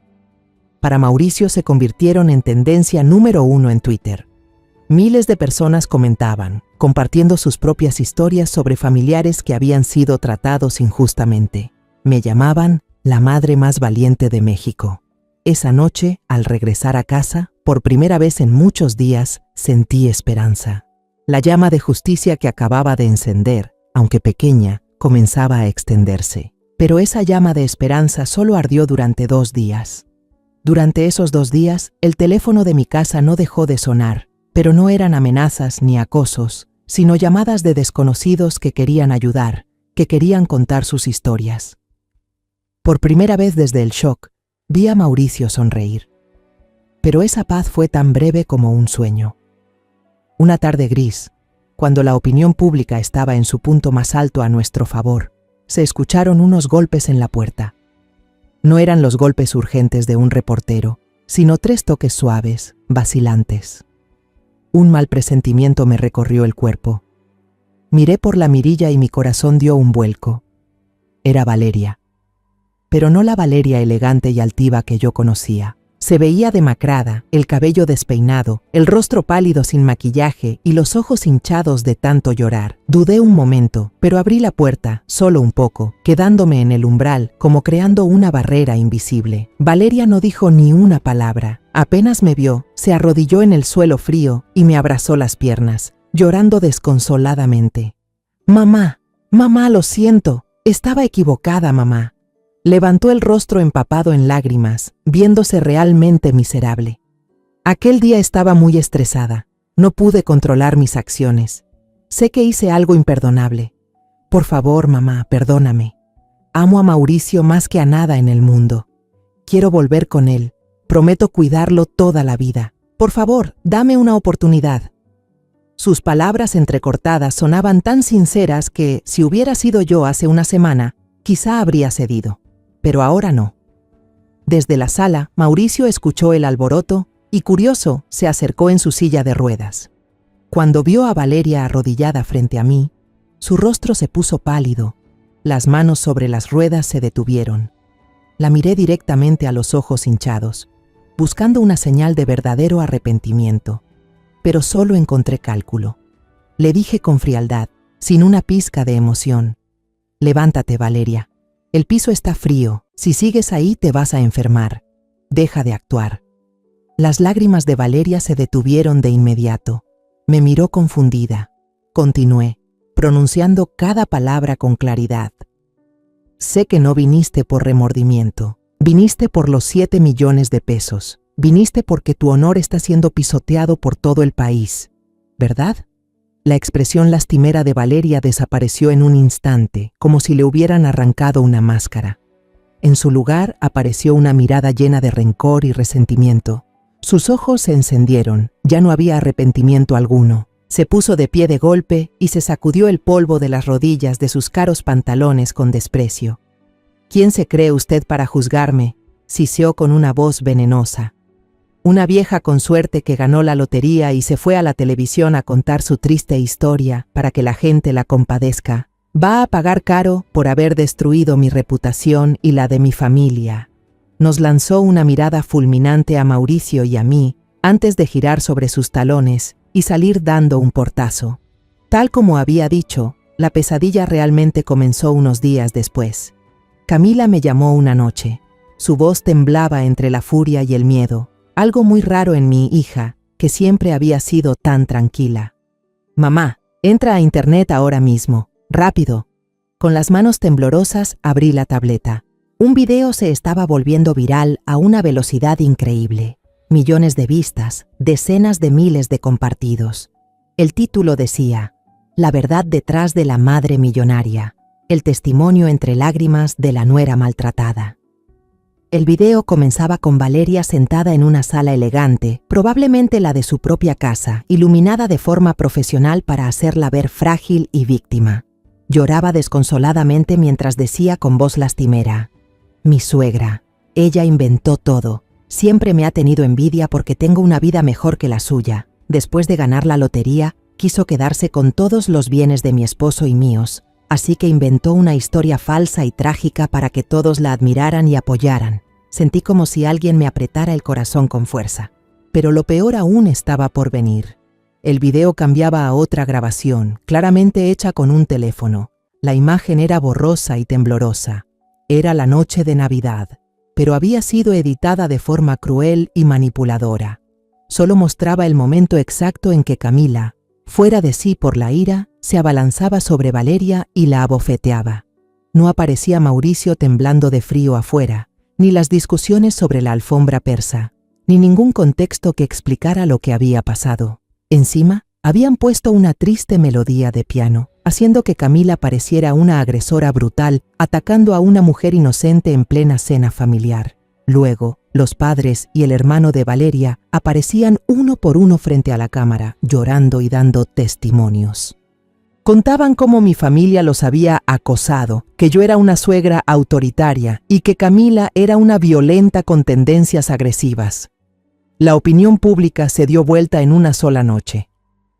para Mauricio se convirtieron en tendencia número 1 en Twitter. Miles de personas comentaban, compartiendo sus propias historias sobre familiares que habían sido tratados injustamente. Me llamaban la madre más valiente de México. Esa noche, al regresar a casa, por primera vez en muchos días, sentí esperanza. La llama de justicia que acababa de encender, aunque pequeña, comenzaba a extenderse. Pero esa llama de esperanza solo ardió durante 2 días. Durante esos 2 días, el teléfono de mi casa no dejó de sonar, pero no eran amenazas ni acosos, sino llamadas de desconocidos que querían ayudar, que querían contar sus historias. Por primera vez desde el shock, vi a Mauricio sonreír. Pero esa paz fue tan breve como un sueño. Una tarde gris, cuando la opinión pública estaba en su punto más alto a nuestro favor, se escucharon unos golpes en la puerta. No eran los golpes urgentes de un reportero, sino 3 toques suaves, vacilantes. Un mal presentimiento me recorrió el cuerpo. Miré por la mirilla y mi corazón dio un vuelco. Era Valeria. Pero no la Valeria elegante y altiva que yo conocía. Se veía demacrada, el cabello despeinado, el rostro pálido sin maquillaje y los ojos hinchados de tanto llorar. Dudé un momento, pero abrí la puerta, solo un poco, quedándome en el umbral, como creando una barrera invisible. Valeria no dijo ni una palabra. Apenas me vio, se arrodilló en el suelo frío y me abrazó las piernas, llorando desconsoladamente. «Mamá, mamá, lo siento. Estaba equivocada, mamá». Levantó el rostro empapado en lágrimas, viéndose realmente miserable. Aquel día estaba muy estresada. No pude controlar mis acciones. Sé que hice algo imperdonable. Por favor, mamá, perdóname. Amo a Mauricio más que a nada en el mundo. Quiero volver con él. Prometo cuidarlo toda la vida. Por favor, dame una oportunidad. Sus palabras entrecortadas sonaban tan sinceras que, si hubiera sido yo hace una semana, quizá habría cedido. Pero ahora no. Desde la sala, Mauricio escuchó el alboroto y, curioso, se acercó en su silla de ruedas. Cuando vio a Valeria arrodillada frente a mí, su rostro se puso pálido, las manos sobre las ruedas se detuvieron. La miré directamente a los ojos hinchados, buscando una señal de verdadero arrepentimiento, pero solo encontré cálculo. Le dije con frialdad, sin una pizca de emoción: «Levántate, Valeria. El piso está frío. Si sigues ahí te vas a enfermar. Deja de actuar». Las lágrimas de Valeria se detuvieron de inmediato. Me miró confundida. Continué, pronunciando cada palabra con claridad. «Sé que no viniste por remordimiento. Viniste por los 7 millones de pesos. Viniste porque tu honor está siendo pisoteado por todo el país, ¿verdad?». La expresión lastimera de Valeria desapareció en un instante, como si le hubieran arrancado una máscara. En su lugar apareció una mirada llena de rencor y resentimiento. Sus ojos se encendieron, ya no había arrepentimiento alguno. Se puso de pie de golpe y se sacudió el polvo de las rodillas de sus caros pantalones con desprecio. «¿Quién se cree usted para juzgarme?», siseó con una voz venenosa. Una vieja con suerte que ganó la lotería y se fue a la televisión a contar su triste historia para que la gente la compadezca. Va a pagar caro por haber destruido mi reputación y la de mi familia. Nos lanzó una mirada fulminante a Mauricio y a mí antes de girar sobre sus talones y salir dando un portazo. Tal como había dicho, la pesadilla realmente comenzó unos días después. Camila me llamó una noche. Su voz temblaba entre la furia y el miedo, algo muy raro en mi hija, que siempre había sido tan tranquila. «Mamá, entra a internet ahora mismo, rápido». Con las manos temblorosas abrí la tableta. Un video se estaba volviendo viral a una velocidad increíble. Millones de vistas, decenas de miles de compartidos. El título decía: La verdad detrás de la madre millonaria. El testimonio entre lágrimas de la nuera maltratada. El video comenzaba con Valeria sentada en una sala elegante, probablemente la de su propia casa, iluminada de forma profesional para hacerla ver frágil y víctima. Lloraba desconsoladamente mientras decía con voz lastimera: «Mi suegra, ella inventó todo. Siempre me ha tenido envidia porque tengo una vida mejor que la suya. Después de ganar la lotería, quiso quedarse con todos los bienes de mi esposo y míos. Así que inventó una historia falsa y trágica para que todos la admiraran y apoyaran». Sentí como si alguien me apretara el corazón con fuerza. Pero lo peor aún estaba por venir. El video cambiaba a otra grabación, claramente hecha con un teléfono. La imagen era borrosa y temblorosa. Era la noche de Navidad, pero había sido editada de forma cruel y manipuladora. Solo mostraba el momento exacto en que Camila, fuera de sí por la ira, se abalanzaba sobre Valeria y la abofeteaba. No aparecía Mauricio temblando de frío afuera, ni las discusiones sobre la alfombra persa, ni ningún contexto que explicara lo que había pasado. Encima, habían puesto una triste melodía de piano, haciendo que Camila pareciera una agresora brutal, atacando a una mujer inocente en plena cena familiar. Luego, los padres y el hermano de Valeria aparecían uno por uno frente a la cámara, llorando y dando testimonios. Contaban cómo mi familia los había acosado, que yo era una suegra autoritaria y que Camila era una violenta con tendencias agresivas. La opinión pública se dio vuelta en una sola noche.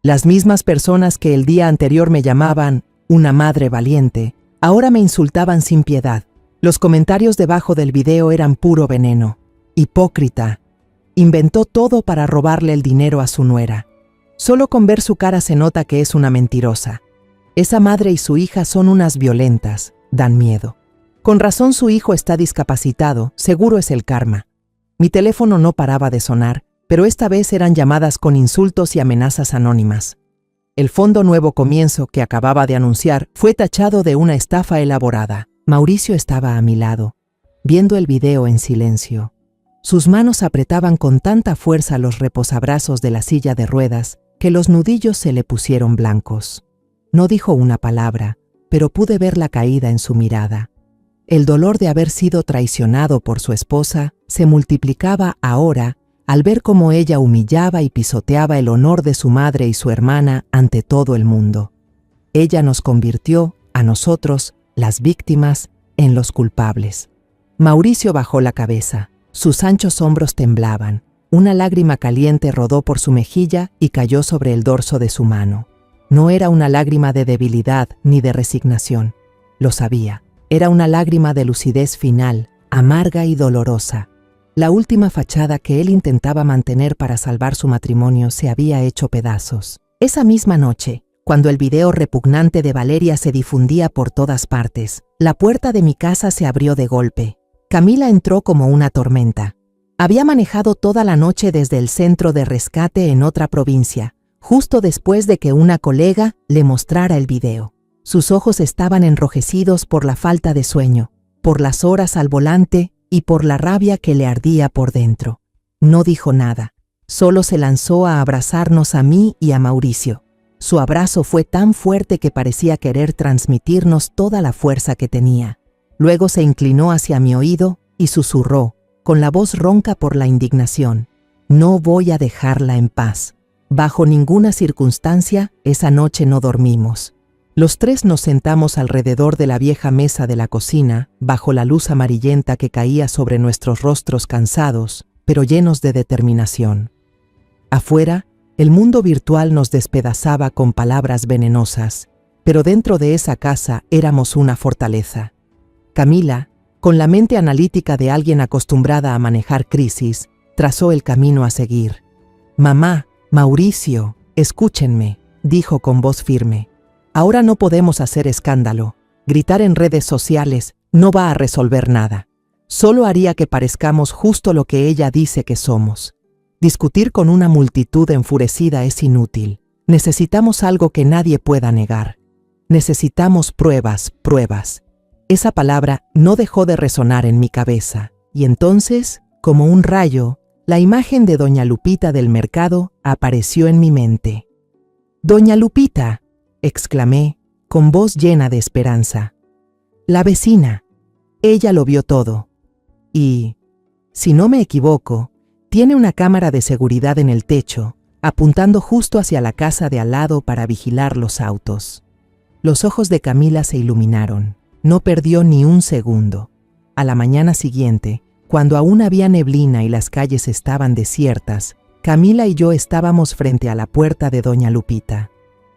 Las mismas personas que el día anterior me llamaban una madre valiente, ahora me insultaban sin piedad. Los comentarios debajo del video eran puro veneno. Hipócrita. Inventó todo para robarle el dinero a su nuera. Solo con ver su cara se nota que es una mentirosa. Esa madre y su hija son unas violentas, dan miedo. Con razón su hijo está discapacitado, seguro es el karma. Mi teléfono no paraba de sonar, pero esta vez eran llamadas con insultos y amenazas anónimas. El Fondo Nuevo Comienzo que acababa de anunciar fue tachado de una estafa elaborada. Mauricio estaba a mi lado, viendo el video en silencio. Sus manos apretaban con tanta fuerza los reposabrazos de la silla de ruedas que los nudillos se le pusieron blancos. No dijo una palabra, pero pude ver la caída en su mirada. El dolor de haber sido traicionado por su esposa se multiplicaba ahora al ver cómo ella humillaba y pisoteaba el honor de su madre y su hermana ante todo el mundo. Ella nos convirtió, a nosotros, las víctimas, en los culpables. Mauricio bajó la cabeza. Sus anchos hombros temblaban. Una lágrima caliente rodó por su mejilla y cayó sobre el dorso de su mano. No era una lágrima de debilidad ni de resignación. Lo sabía. Era una lágrima de lucidez final, amarga y dolorosa. La última fachada que él intentaba mantener para salvar su matrimonio se había hecho pedazos. Esa misma noche, cuando el video repugnante de Valeria se difundía por todas partes, la puerta de mi casa se abrió de golpe. Camila entró como una tormenta. Había manejado toda la noche desde el centro de rescate en otra provincia, justo después de que una colega le mostrara el video. Sus ojos estaban enrojecidos por la falta de sueño, por las horas al volante y por la rabia que le ardía por dentro. No dijo nada, solo se lanzó a abrazarnos a mí y a Mauricio. Su abrazo fue tan fuerte que parecía querer transmitirnos toda la fuerza que tenía. Luego se inclinó hacia mi oído y susurró, con la voz ronca por la indignación: «No voy a dejarla en paz. Bajo ninguna circunstancia, esa noche no dormimos». Los tres nos sentamos alrededor de la vieja mesa de la cocina, bajo la luz amarillenta que caía sobre nuestros rostros cansados, pero llenos de determinación. Afuera, el mundo virtual nos despedazaba con palabras venenosas, pero dentro de esa casa éramos una fortaleza. Camila, con la mente analítica de alguien acostumbrada a manejar crisis, trazó el camino a seguir. «Mamá, Mauricio, escúchenme», dijo con voz firme. «Ahora no podemos hacer escándalo. Gritar en redes sociales no va a resolver nada. Solo haría que parezcamos justo lo que ella dice que somos. Discutir con una multitud enfurecida es inútil. Necesitamos algo que nadie pueda negar. Necesitamos pruebas, pruebas». Esa palabra no dejó de resonar en mi cabeza, y entonces, como un rayo, la imagen de doña Lupita del mercado apareció en mi mente. «¡Doña Lupita!», exclamé, con voz llena de esperanza. «La vecina. Ella lo vio todo. Y, si no me equivoco, tiene una cámara de seguridad en el techo, apuntando justo hacia la casa de al lado para vigilar los autos». Los ojos de Camila se iluminaron. No perdió ni un segundo. A la mañana siguiente, cuando aún había neblina y las calles estaban desiertas, Camila y yo estábamos frente a la puerta de doña Lupita.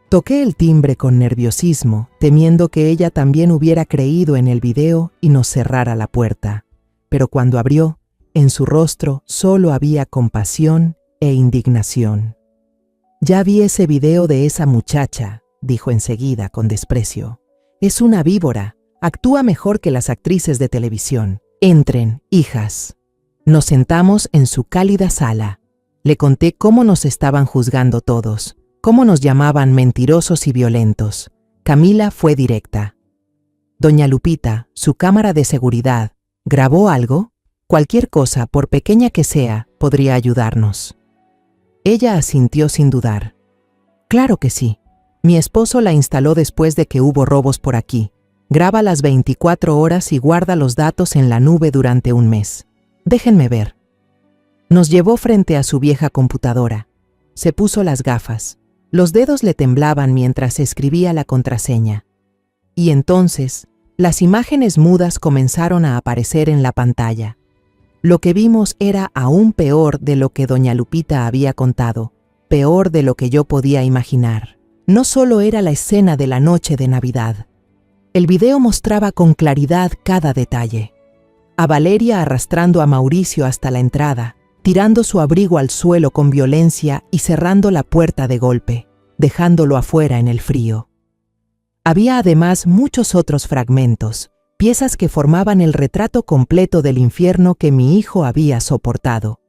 Toqué el timbre con nerviosismo, temiendo que ella también hubiera creído en el video y nos cerrara la puerta. Pero cuando abrió, en su rostro solo había compasión e indignación. «Ya vi ese video de esa muchacha», dijo enseguida con desprecio. «Es una víbora. Actúa mejor que las actrices de televisión. Entren, hijas». Nos sentamos en su cálida sala. Le conté cómo nos estaban juzgando todos, cómo nos llamaban mentirosos y violentos. Camila fue directa. «Doña Lupita, su cámara de seguridad, ¿grabó algo? Cualquier cosa, por pequeña que sea, podría ayudarnos». Ella asintió sin dudar. «Claro que sí. Mi esposo la instaló después de que hubo robos por aquí. Graba las 24 horas y guarda los datos en la nube durante un mes. Déjenme ver». Nos llevó frente a su vieja computadora. Se puso las gafas. Los dedos le temblaban mientras escribía la contraseña. Y entonces, las imágenes mudas comenzaron a aparecer en la pantalla. Lo que vimos era aún peor de lo que doña Lupita había contado, peor de lo que yo podía imaginar. No solo era la escena de la noche de Navidad. El video mostraba con claridad cada detalle. A Valeria arrastrando a Mauricio hasta la entrada, tirando su abrigo al suelo con violencia y cerrando la puerta de golpe, dejándolo afuera en el frío. Había además muchos otros fragmentos, piezas que formaban el retrato completo del infierno que mi hijo había soportado.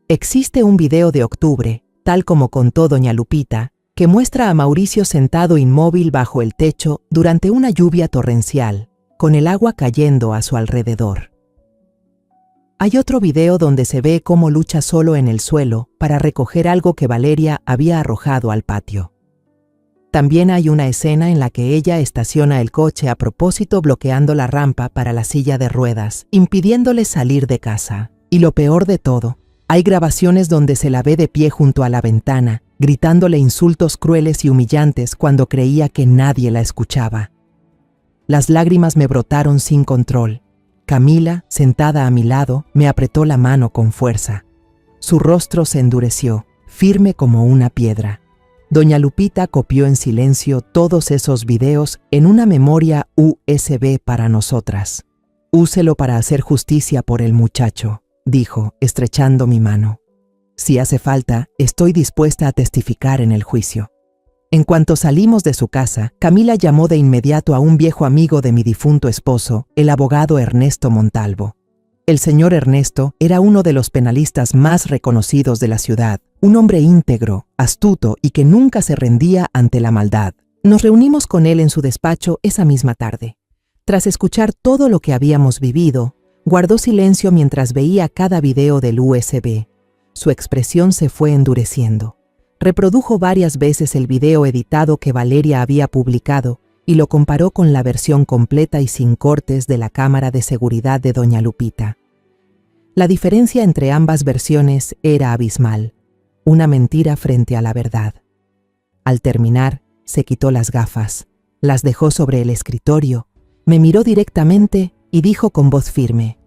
Existe un video de octubre, tal como contó doña Lupita, que muestra a Mauricio sentado inmóvil bajo el techo durante una lluvia torrencial, con el agua cayendo a su alrededor. Hay otro video donde se ve cómo lucha solo en el suelo para recoger algo que Valeria había arrojado al patio. También hay una escena en la que ella estaciona el coche a propósito bloqueando la rampa para la silla de ruedas, impidiéndole salir de casa. Y lo peor de todo, hay grabaciones donde se la ve de pie junto a la ventana, gritándole insultos crueles y humillantes cuando creía que nadie la escuchaba. Las lágrimas me brotaron sin control. Camila, sentada a mi lado, me apretó la mano con fuerza. Su rostro se endureció, firme como una piedra. Doña Lupita copió en silencio todos esos videos en una memoria USB para nosotras. «Úselo para hacer justicia por el muchacho», dijo, estrechando mi mano. «Si hace falta, estoy dispuesta a testificar en el juicio». En cuanto salimos de su casa, Camila llamó de inmediato a un viejo amigo de mi difunto esposo, el abogado Ernesto Montalvo. El señor Ernesto era uno de los penalistas más reconocidos de la ciudad, un hombre íntegro, astuto y que nunca se rendía ante la maldad. Nos reunimos con él en su despacho esa misma tarde. Tras escuchar todo lo que habíamos vivido, guardó silencio mientras veía cada video del USB. Su expresión se fue endureciendo. Reprodujo varias veces el video editado que Valeria había publicado y lo comparó con la versión completa y sin cortes de la cámara de seguridad de doña Lupita. La diferencia entre ambas versiones era abismal, una mentira frente a la verdad. Al terminar, se quitó las gafas, las dejó sobre el escritorio, me miró directamente y dijo con voz firme: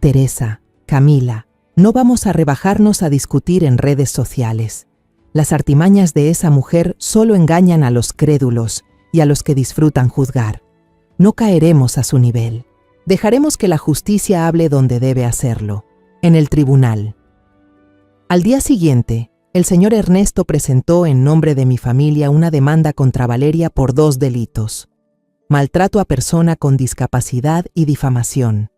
«Teresa, Camila, no vamos a rebajarnos a discutir en redes sociales. Las artimañas de esa mujer solo engañan a los crédulos y a los que disfrutan juzgar. No caeremos a su nivel. Dejaremos que la justicia hable donde debe hacerlo, en el tribunal. Al día siguiente, el señor Ernesto presentó en nombre de mi familia una demanda contra Valeria por 2 delitos: maltrato a persona con discapacidad y difamación.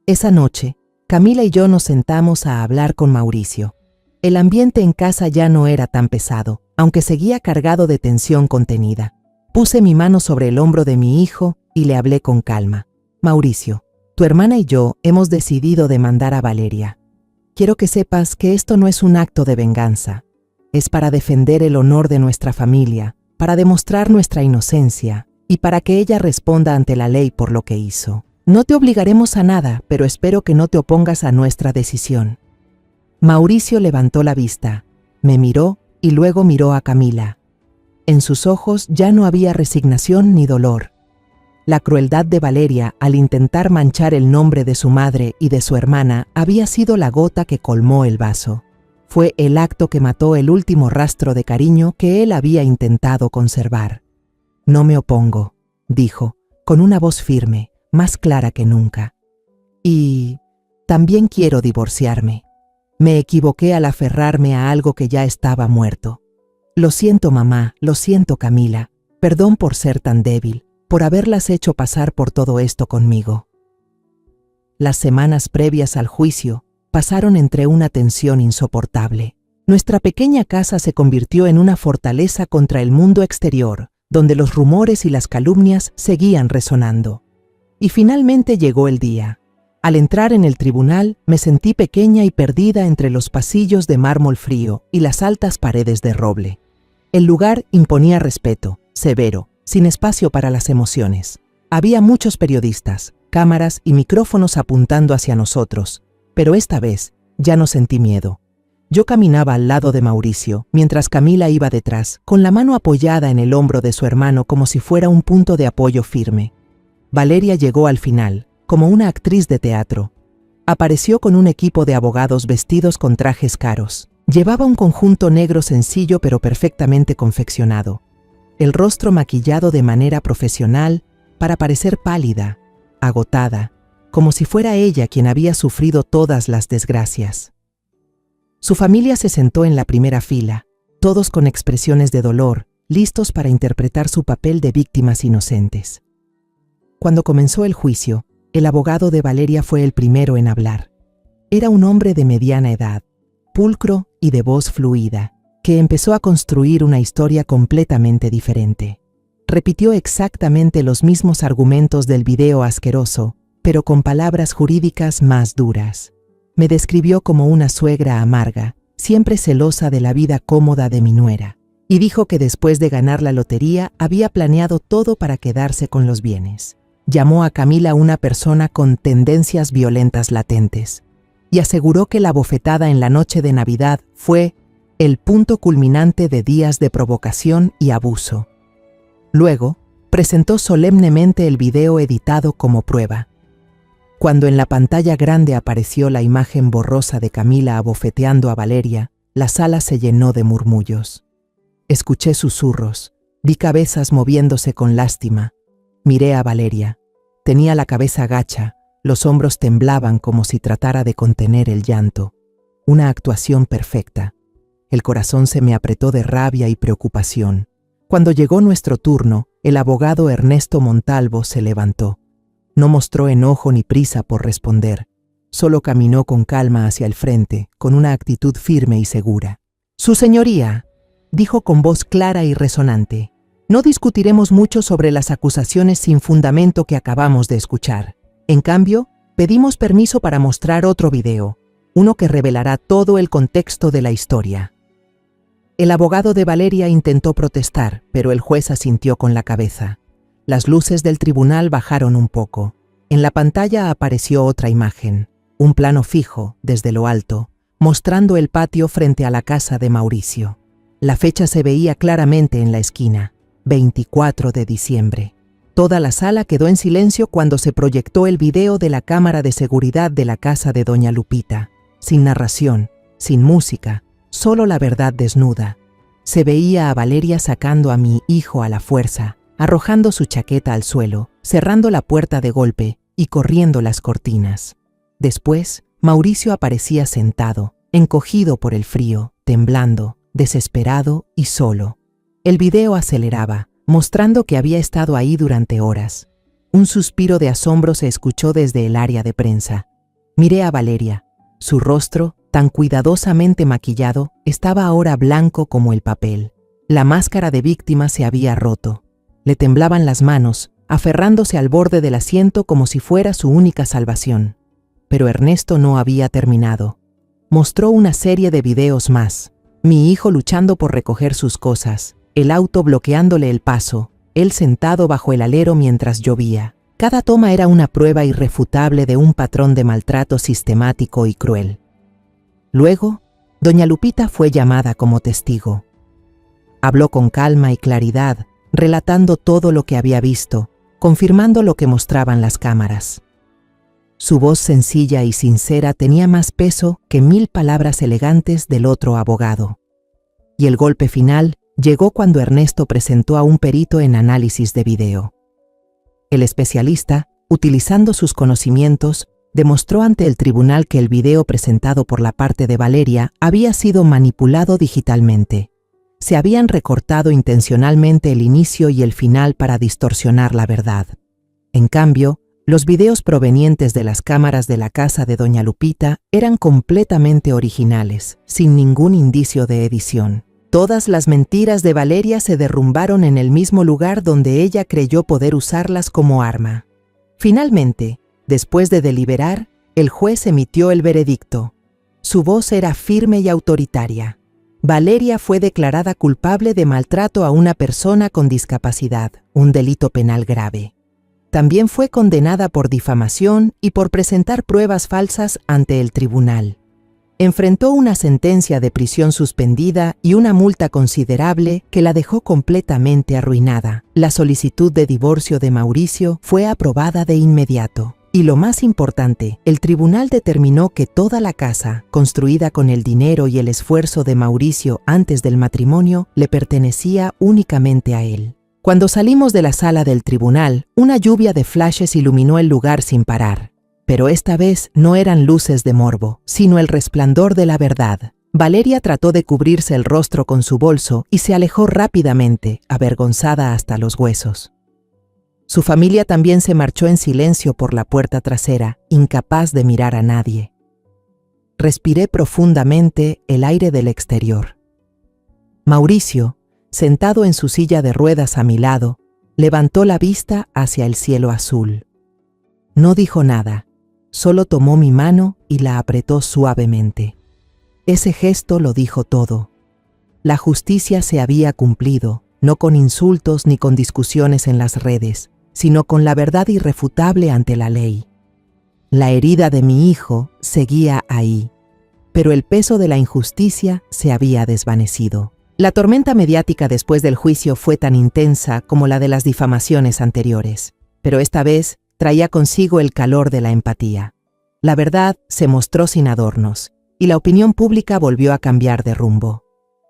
Esa noche, Camila y yo nos sentamos a hablar con Mauricio. El ambiente en casa ya no era tan pesado, aunque seguía cargado de tensión contenida. Puse mi mano sobre el hombro de mi hijo y le hablé con calma. Mauricio, tu hermana y yo hemos decidido demandar a Valeria. Quiero que sepas que esto no es un acto de venganza. Es para defender el honor de nuestra familia, para demostrar nuestra inocencia y para que ella responda ante la ley por lo que hizo. No te obligaremos a nada, pero espero que no te opongas a nuestra decisión. Mauricio levantó la vista, me miró y luego miró a Camila. En sus ojos ya no había resignación ni dolor. La crueldad de Valeria al intentar manchar el nombre de su madre y de su hermana había sido la gota que colmó el vaso. Fue el acto que mató el último rastro de cariño que él había intentado conservar. No me opongo, dijo, con una voz firme, más clara que nunca. Y también quiero divorciarme. Me equivoqué al aferrarme a algo que ya estaba muerto. Lo siento, mamá, lo siento, Camila. Perdón por ser tan débil, por haberlas hecho pasar por todo esto conmigo. Las semanas previas al juicio pasaron entre una tensión insoportable. Nuestra pequeña casa se convirtió en una fortaleza contra el mundo exterior, donde los rumores y las calumnias seguían resonando. Y finalmente llegó el día. Al entrar en el tribunal, me sentí pequeña y perdida entre los pasillos de mármol frío y las altas paredes de roble. El lugar imponía respeto, severo, sin espacio para las emociones. Había muchos periodistas, cámaras y micrófonos apuntando hacia nosotros, pero esta vez ya no sentí miedo. Yo caminaba al lado de Mauricio, mientras Camila iba detrás, con la mano apoyada en el hombro de su hermano como si fuera un punto de apoyo firme. Valeria llegó al final, como una actriz de teatro. Apareció con un equipo de abogados vestidos con trajes caros. Llevaba un conjunto negro sencillo pero perfectamente confeccionado. El rostro maquillado de manera profesional para parecer pálida, agotada, como si fuera ella quien había sufrido todas las desgracias. Su familia se sentó en la primera fila, todos con expresiones de dolor, listos para interpretar su papel de víctimas inocentes. Cuando comenzó el juicio, el abogado de Valeria fue el primero en hablar. Era un hombre de mediana edad, pulcro y de voz fluida, que empezó a construir una historia completamente diferente. Repitió exactamente los mismos argumentos del video asqueroso, pero con palabras jurídicas más duras. Me describió como una suegra amarga, siempre celosa de la vida cómoda de mi nuera, y dijo que después de ganar la lotería había planeado todo para quedarse con los bienes. Llamó a Camila una persona con tendencias violentas latentes y aseguró que la bofetada en la noche de Navidad fue el punto culminante de días de provocación y abuso. Luego, presentó solemnemente el video editado como prueba. Cuando en la pantalla grande apareció la imagen borrosa de Camila abofeteando a Valeria, la sala se llenó de murmullos. Escuché susurros, vi cabezas moviéndose con lástima. Miré a Valeria. Tenía la cabeza gacha, los hombros temblaban como si tratara de contener el llanto. Una actuación perfecta. El corazón se me apretó de rabia y preocupación. Cuando llegó nuestro turno, el abogado Ernesto Montalvo se levantó. No mostró enojo ni prisa por responder. Solo caminó con calma hacia el frente, con una actitud firme y segura. «Su señoría», dijo con voz clara y resonante, «no discutiremos mucho sobre las acusaciones sin fundamento que acabamos de escuchar. En cambio, pedimos permiso para mostrar otro video, uno que revelará todo el contexto de la historia». El abogado de Valeria intentó protestar, pero el juez asintió con la cabeza. Las luces del tribunal bajaron un poco. En la pantalla apareció otra imagen, un plano fijo, desde lo alto, mostrando el patio frente a la casa de Mauricio. La fecha se veía claramente en la esquina, 24 de diciembre. Toda la sala quedó en silencio cuando se proyectó el video de la cámara de seguridad de la casa de doña Lupita, sin narración, sin música, solo la verdad desnuda. Se veía a Valeria sacando a mi hijo a la fuerza, arrojando su chaqueta al suelo, cerrando la puerta de golpe y corriendo las cortinas. Después, Mauricio aparecía sentado, encogido por el frío, temblando, desesperado y solo. El video aceleraba, mostrando que había estado ahí durante horas. Un suspiro de asombro se escuchó desde el área de prensa. Miré a Valeria. Su rostro, tan cuidadosamente maquillado, estaba ahora blanco como el papel. La máscara de víctima se había roto. Le temblaban las manos, aferrándose al borde del asiento como si fuera su única salvación. Pero Ernesto no había terminado. Mostró una serie de videos más. Mi hijo luchando por recoger sus cosas, el auto bloqueándole el paso, él sentado bajo el alero mientras llovía. Cada toma era una prueba irrefutable de un patrón de maltrato sistemático y cruel. Luego, doña Lupita fue llamada como testigo. Habló con calma y claridad, relatando todo lo que había visto, confirmando lo que mostraban las cámaras. Su voz sencilla y sincera tenía más peso que 1000 palabras elegantes del otro abogado. Y el golpe final llegó cuando Ernesto presentó a un perito en análisis de video. El especialista, utilizando sus conocimientos, demostró ante el tribunal que el video presentado por la parte de Valeria había sido manipulado digitalmente. Se habían recortado intencionalmente el inicio y el final para distorsionar la verdad. En cambio, los videos provenientes de las cámaras de la casa de doña Lupita eran completamente originales, sin ningún indicio de edición. Todas las mentiras de Valeria se derrumbaron en el mismo lugar donde ella creyó poder usarlas como arma. Finalmente, después de deliberar, el juez emitió el veredicto. Su voz era firme y autoritaria. Valeria fue declarada culpable de maltrato a una persona con discapacidad, un delito penal grave. También fue condenada por difamación y por presentar pruebas falsas ante el tribunal. Enfrentó una sentencia de prisión suspendida y una multa considerable que la dejó completamente arruinada. La solicitud de divorcio de Mauricio fue aprobada de inmediato. Y lo más importante, el tribunal determinó que toda la casa, construida con el dinero y el esfuerzo de Mauricio antes del matrimonio, le pertenecía únicamente a él. Cuando salimos de la sala del tribunal, una lluvia de flashes iluminó el lugar sin parar. Pero esta vez no eran luces de morbo, sino el resplandor de la verdad. Valeria trató de cubrirse el rostro con su bolso y se alejó rápidamente, avergonzada hasta los huesos. Su familia también se marchó en silencio por la puerta trasera, incapaz de mirar a nadie. Respiré profundamente el aire del exterior. Mauricio, sentado en su silla de ruedas a mi lado, levantó la vista hacia el cielo azul. No dijo nada, solo tomó mi mano y la apretó suavemente. Ese gesto lo dijo todo. La justicia se había cumplido, no con insultos ni con discusiones en las redes, sino con la verdad irrefutable ante la ley. La herida de mi hijo seguía ahí, pero el peso de la injusticia se había desvanecido. La tormenta mediática después del juicio fue tan intensa como la de las difamaciones anteriores, pero esta vez traía consigo el calor de la empatía. La verdad se mostró sin adornos, y la opinión pública volvió a cambiar de rumbo.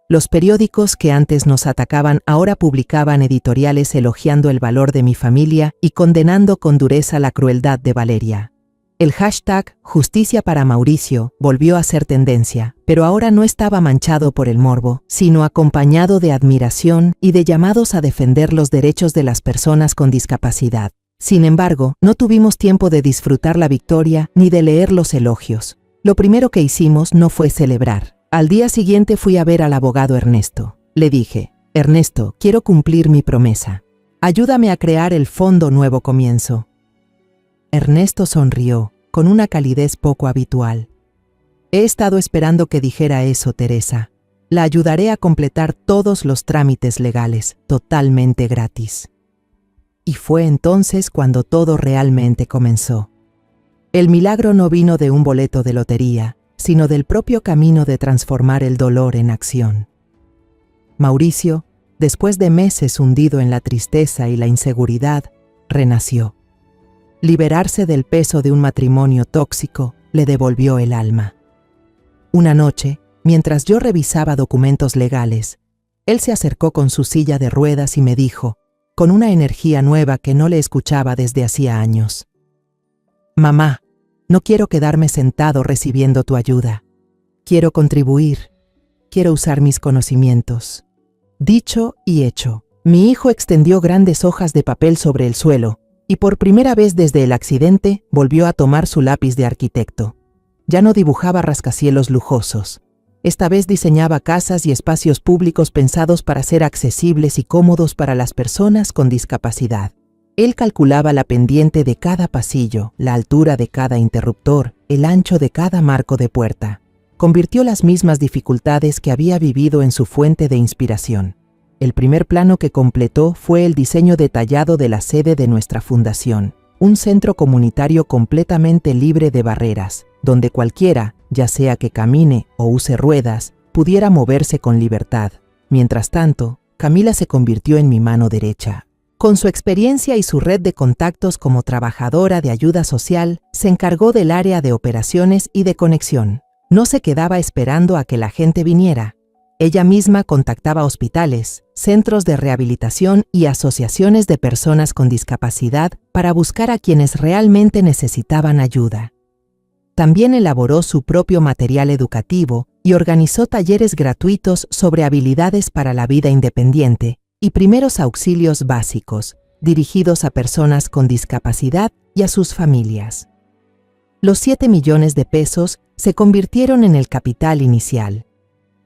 Los periódicos que antes nos atacaban ahora publicaban editoriales elogiando el valor de mi familia y condenando con dureza la crueldad de Valeria. El hashtag Justicia para Mauricio volvió a ser tendencia, pero ahora no estaba manchado por el morbo, sino acompañado de admiración y de llamados a defender los derechos de las personas con discapacidad. Sin embargo, no tuvimos tiempo de disfrutar la victoria ni de leer los elogios. Lo primero que hicimos no fue celebrar. Al día siguiente fui a ver al abogado Ernesto. Le dije, Ernesto, quiero cumplir mi promesa. Ayúdame a crear el Fondo Nuevo Comienzo. Ernesto sonrió, con una calidez poco habitual. He estado esperando que dijera eso, Teresa. La ayudaré a completar todos los trámites legales, totalmente gratis. Y fue entonces cuando todo realmente comenzó. El milagro no vino de un boleto de lotería, sino del propio camino de transformar el dolor en acción. Mauricio, después de meses hundido en la tristeza y la inseguridad, renació. Liberarse del peso de un matrimonio tóxico le devolvió el alma. Una noche, mientras yo revisaba documentos legales, Él se acercó con su silla de ruedas y me dijo, con una energía nueva que no le escuchaba desde hacía años: «Mamá, no quiero quedarme sentado recibiendo tu ayuda. Quiero contribuir. Quiero usar mis conocimientos». Dicho y hecho. Mi hijo extendió grandes hojas de papel sobre el suelo y por primera vez desde el accidente volvió a tomar su lápiz de arquitecto. Ya no dibujaba rascacielos lujosos. Esta vez diseñaba casas y espacios públicos pensados para ser accesibles y cómodos para las personas con discapacidad. Él calculaba la pendiente de cada pasillo, la altura de cada interruptor, el ancho de cada marco de puerta. Convirtió las mismas dificultades que había vivido en su fuente de inspiración. El primer plano que completó fue el diseño detallado de la sede de nuestra fundación, un centro comunitario completamente libre de barreras, donde cualquiera, ya sea que camine o use ruedas, pudiera moverse con libertad. Mientras tanto, Camila se convirtió en mi mano derecha. Con su experiencia y su red de contactos como trabajadora de ayuda social, se encargó del área de operaciones y de conexión. No se quedaba esperando a que la gente viniera. Ella misma contactaba hospitales, centros de rehabilitación y asociaciones de personas con discapacidad para buscar a quienes realmente necesitaban ayuda. También elaboró su propio material educativo y organizó talleres gratuitos sobre habilidades para la vida independiente y primeros auxilios básicos, dirigidos a personas con discapacidad y a sus familias. Los 7 millones de pesos se convirtieron en el capital inicial.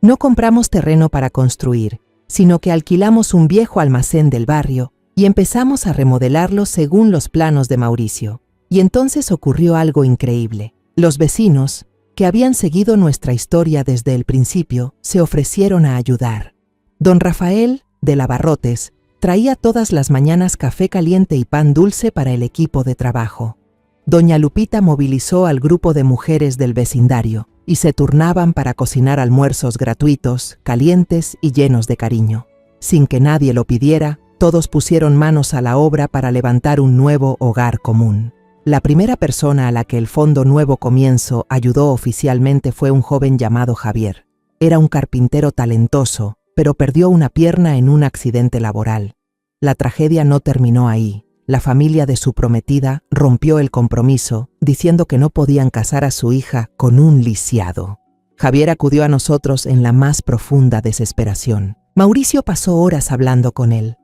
No compramos terreno para construir, sino que alquilamos un viejo almacén del barrio y empezamos a remodelarlo según los planos de Mauricio. Y entonces ocurrió algo increíble. Los vecinos, que habían seguido nuestra historia desde el principio, se ofrecieron a ayudar. Don Rafael, de Labarrotes, traía todas las mañanas café caliente y pan dulce para el equipo de trabajo. Doña Lupita movilizó al grupo de mujeres del vecindario y se turnaban para cocinar almuerzos gratuitos, calientes y llenos de cariño. Sin que nadie lo pidiera, todos pusieron manos a la obra para levantar un nuevo hogar común. La primera persona a la que el Fondo Nuevo Comienzo ayudó oficialmente fue un joven llamado Javier. Era un carpintero talentoso, pero perdió una pierna en un accidente laboral. La tragedia no terminó ahí. La familia de su prometida rompió el compromiso, diciendo que no podían casar a su hija con un lisiado. Javier acudió a nosotros en la más profunda desesperación. Mauricio pasó horas hablando con él.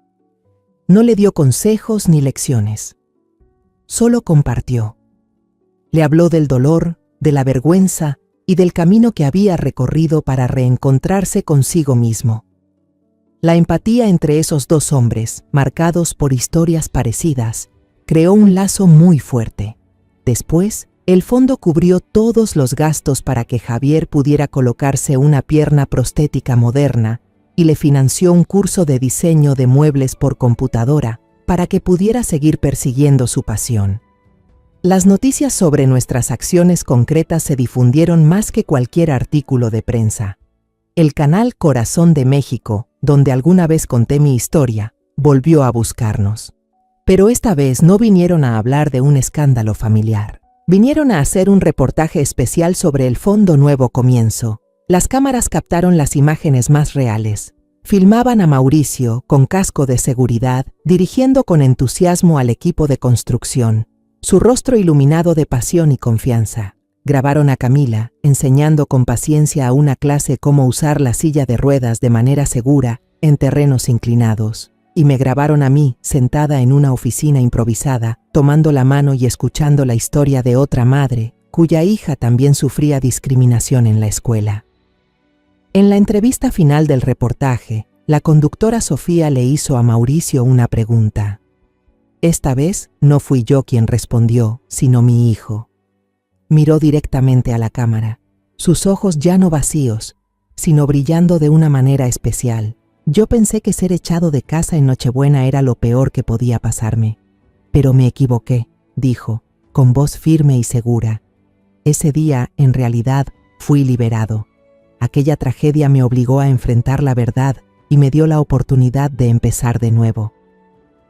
No le dio consejos ni lecciones. Solo compartió. Le habló del dolor, de la vergüenza y del camino que había recorrido para reencontrarse consigo mismo. La empatía entre esos dos hombres, marcados por historias parecidas, creó un lazo muy fuerte. Después, el fondo cubrió todos los gastos para que Javier pudiera colocarse una pierna prostética moderna y le financió un curso de diseño de muebles por computadora para que pudiera seguir persiguiendo su pasión. Las noticias sobre nuestras acciones concretas se difundieron más que cualquier artículo de prensa. El canal Corazón de México, donde alguna vez conté mi historia, volvió a buscarnos. Pero esta vez no vinieron a hablar de un escándalo familiar. Vinieron a hacer un reportaje especial sobre el Fondo Nuevo Comienzo. Las cámaras captaron las imágenes más reales. Filmaban a Mauricio, con casco de seguridad, dirigiendo con entusiasmo al equipo de construcción, su rostro iluminado de pasión y confianza. Grabaron a Camila, enseñando con paciencia a una clase cómo usar la silla de ruedas de manera segura en terrenos inclinados. Y me grabaron a mí, sentada en una oficina improvisada, tomando la mano y escuchando la historia de otra madre, cuya hija también sufría discriminación en la escuela. En la entrevista final del reportaje, la conductora Sofía le hizo a Mauricio una pregunta. Esta vez no fui yo quien respondió, sino mi hijo. Miró directamente a la cámara, sus ojos ya no vacíos, sino brillando de una manera especial. Yo pensé que ser echado de casa en Nochebuena era lo peor que podía pasarme. Pero me equivoqué, dijo, con voz firme y segura. Ese día, en realidad, fui liberado. Aquella tragedia me obligó a enfrentar la verdad y me dio la oportunidad de empezar de nuevo.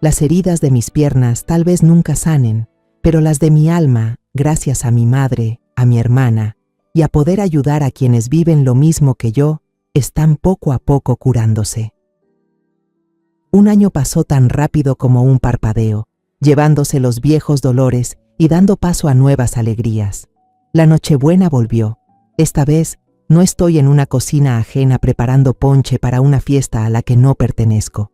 Las heridas de mis piernas tal vez nunca sanen, pero las de mi alma, gracias a mi madre, a mi hermana, y a poder ayudar a quienes viven lo mismo que yo, están poco a poco curándose. Un año pasó tan rápido como un parpadeo, llevándose los viejos dolores y dando paso a nuevas alegrías. La Nochebuena volvió. Esta vez no estoy en una cocina ajena preparando ponche para una fiesta a la que no pertenezco.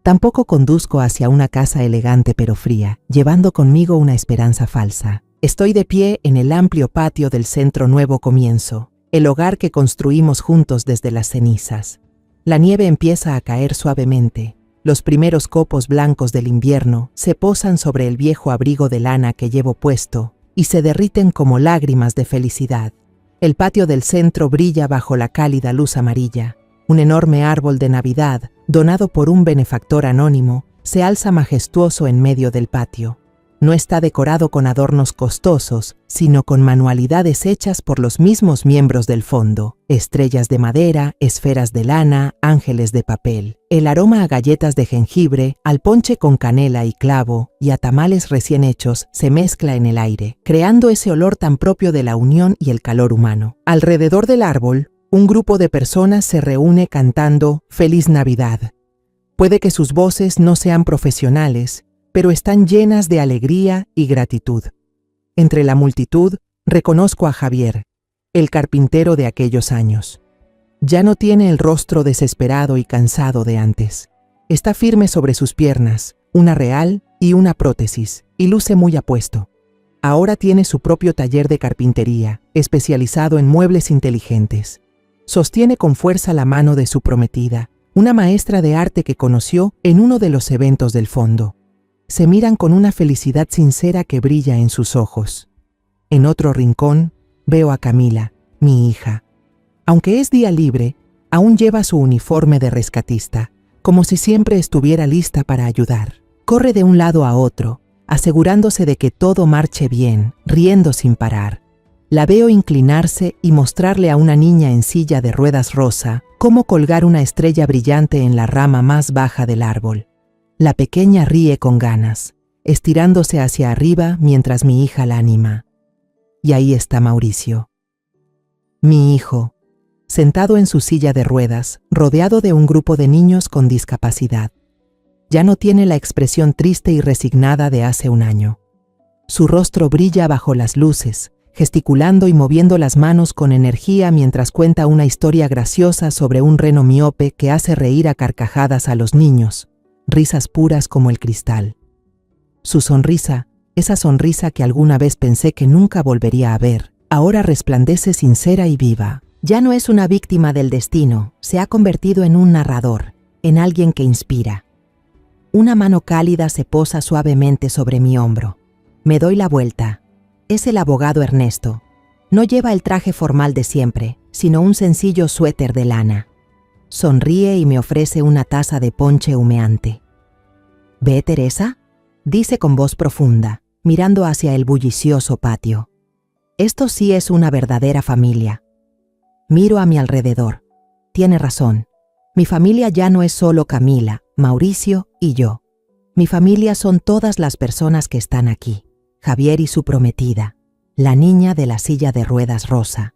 Tampoco conduzco hacia una casa elegante pero fría, llevando conmigo una esperanza falsa. Estoy de pie en el amplio patio del Centro Nuevo Comienzo, el hogar que construimos juntos desde las cenizas. La nieve empieza a caer suavemente. Los primeros copos blancos del invierno se posan sobre el viejo abrigo de lana que llevo puesto y se derriten como lágrimas de felicidad. El patio del centro brilla bajo la cálida luz amarilla. Un enorme árbol de Navidad, donado por un benefactor anónimo, se alza majestuoso en medio del patio. No está decorado con adornos costosos, sino con manualidades hechas por los mismos miembros del fondo: estrellas de madera, esferas de lana, ángeles de papel. El aroma a galletas de jengibre, al ponche con canela y clavo y a tamales recién hechos se mezcla en el aire, creando ese olor tan propio de la unión y el calor humano. Alrededor del árbol, un grupo de personas se reúne cantando «Feliz Navidad». Puede que sus voces no sean profesionales, pero están llenas de alegría y gratitud. Entre la multitud, reconozco a Javier, el carpintero de aquellos años. Ya no tiene el rostro desesperado y cansado de antes. Está firme sobre sus piernas, una real y una prótesis, y luce muy apuesto. Ahora tiene su propio taller de carpintería, especializado en muebles inteligentes. Sostiene con fuerza la mano de su prometida, una maestra de arte que conoció en uno de los eventos del fondo. Se miran con una felicidad sincera que brilla en sus ojos. En otro rincón, veo a Camila, mi hija. Aunque es día libre, aún lleva su uniforme de rescatista, como si siempre estuviera lista para ayudar. Corre de un lado a otro, asegurándose de que todo marche bien, riendo sin parar. La veo inclinarse y mostrarle a una niña en silla de ruedas rosa cómo colgar una estrella brillante en la rama más baja del árbol. La pequeña ríe con ganas, estirándose hacia arriba mientras mi hija la anima. Y ahí está Mauricio, mi hijo, sentado en su silla de ruedas, rodeado de un grupo de niños con discapacidad. Ya no tiene la expresión triste y resignada de hace un año. Su rostro brilla bajo las luces, gesticulando y moviendo las manos con energía mientras cuenta una historia graciosa sobre un reno miope que hace reír a carcajadas a los niños. Risas puras como el cristal. Su sonrisa, esa sonrisa que alguna vez pensé que nunca volvería a ver, ahora resplandece sincera y viva. Ya no es una víctima del destino, se ha convertido en un narrador, en alguien que inspira. Una mano cálida se posa suavemente sobre mi hombro. Me doy la vuelta. Es el abogado Ernesto. No lleva el traje formal de siempre, sino un sencillo suéter de lana. Sonríe y me ofrece una taza de ponche humeante. «¿Ve, Teresa?», dice con voz profunda, mirando hacia el bullicioso patio. «Esto sí es una verdadera familia». Miro a mi alrededor. Tiene razón. Mi familia ya no es solo Camila, Mauricio y yo. Mi familia son todas las personas que están aquí. Javier y su prometida, la niña de la silla de ruedas rosa,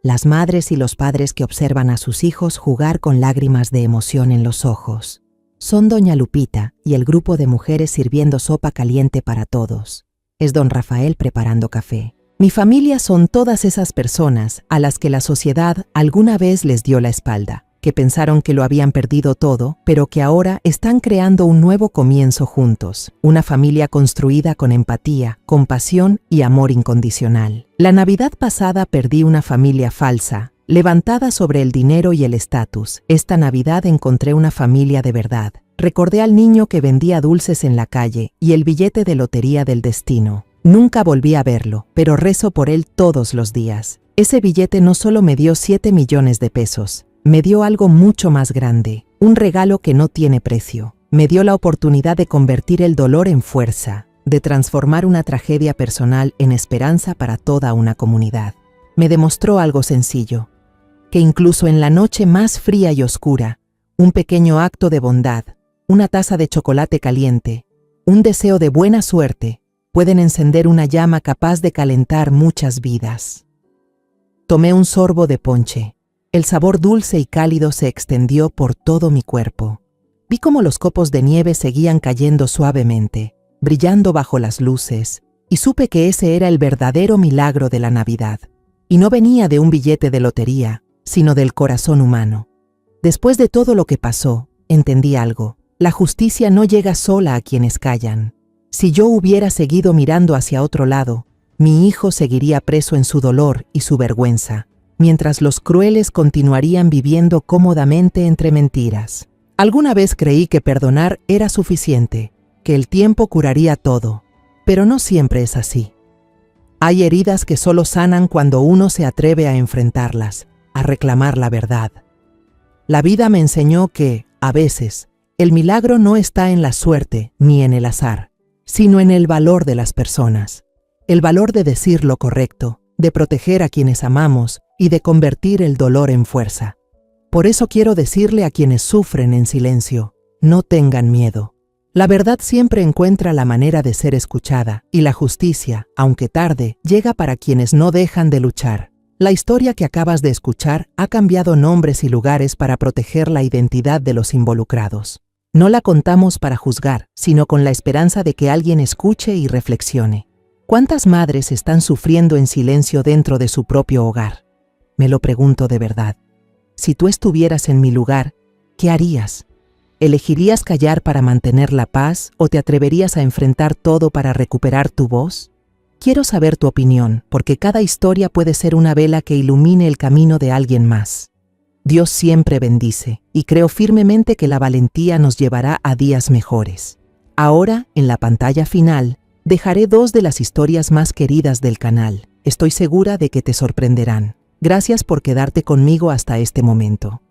las madres y los padres que observan a sus hijos jugar con lágrimas de emoción en los ojos. Son doña Lupita y el grupo de mujeres sirviendo sopa caliente para todos. Es don Rafael preparando café. Mi familia son todas esas personas a las que la sociedad alguna vez les dio la espalda, que pensaron que lo habían perdido todo, pero que ahora están creando un nuevo comienzo juntos, una familia construida con empatía, compasión y amor incondicional. La Navidad pasada perdí una familia falsa, levantada sobre el dinero y el estatus. Esta Navidad encontré una familia de verdad. Recordé al niño que vendía dulces en la calle y el billete de lotería del destino. Nunca volví a verlo, pero rezo por él todos los días. Ese billete no solo me dio 7 millones de pesos, me dio algo mucho más grande, un regalo que no tiene precio. Me dio la oportunidad de convertir el dolor en fuerza, de transformar una tragedia personal en esperanza para toda una comunidad. Me demostró algo sencillo, que incluso en la noche más fría y oscura, un pequeño acto de bondad, una taza de chocolate caliente, un deseo de buena suerte, pueden encender una llama capaz de calentar muchas vidas. Tomé un sorbo de ponche. El sabor dulce y cálido se extendió por todo mi cuerpo. Vi cómo los copos de nieve seguían cayendo suavemente, brillando bajo las luces, y supe que ese era el verdadero milagro de la Navidad. Y no venía de un billete de lotería, sino del corazón humano. Después de todo lo que pasó, entendí algo. La justicia no llega sola a quienes callan. Si yo hubiera seguido mirando hacia otro lado, mi hijo seguiría preso en su dolor y su vergüenza, mientras los crueles continuarían viviendo cómodamente entre mentiras. Alguna vez creí que perdonar era suficiente, que el tiempo curaría todo, pero no siempre es así. Hay heridas que solo sanan cuando uno se atreve a enfrentarlas, a reclamar la verdad. La vida me enseñó que, a veces, el milagro no está en la suerte ni en el azar, sino en el valor de las personas. El valor de decir lo correcto, de proteger a quienes amamos y de convertir el dolor en fuerza. Por eso quiero decirle a quienes sufren en silencio, no tengan miedo. La verdad siempre encuentra la manera de ser escuchada y la justicia, aunque tarde, llega para quienes no dejan de luchar. La historia que acabas de escuchar ha cambiado nombres y lugares para proteger la identidad de los involucrados. No la contamos para juzgar, sino con la esperanza de que alguien escuche y reflexione. ¿Cuántas madres están sufriendo en silencio dentro de su propio hogar? Me lo pregunto de verdad. Si tú estuvieras en mi lugar, ¿qué harías? ¿Elegirías callar para mantener la paz o te atreverías a enfrentar todo para recuperar tu voz? Quiero saber tu opinión, porque cada historia puede ser una vela que ilumine el camino de alguien más. Dios siempre bendice, y creo firmemente que la valentía nos llevará a días mejores. Ahora, en la pantalla final, dejaré 2 de las historias más queridas del canal. Estoy segura de que te sorprenderán. Gracias por quedarte conmigo hasta este momento.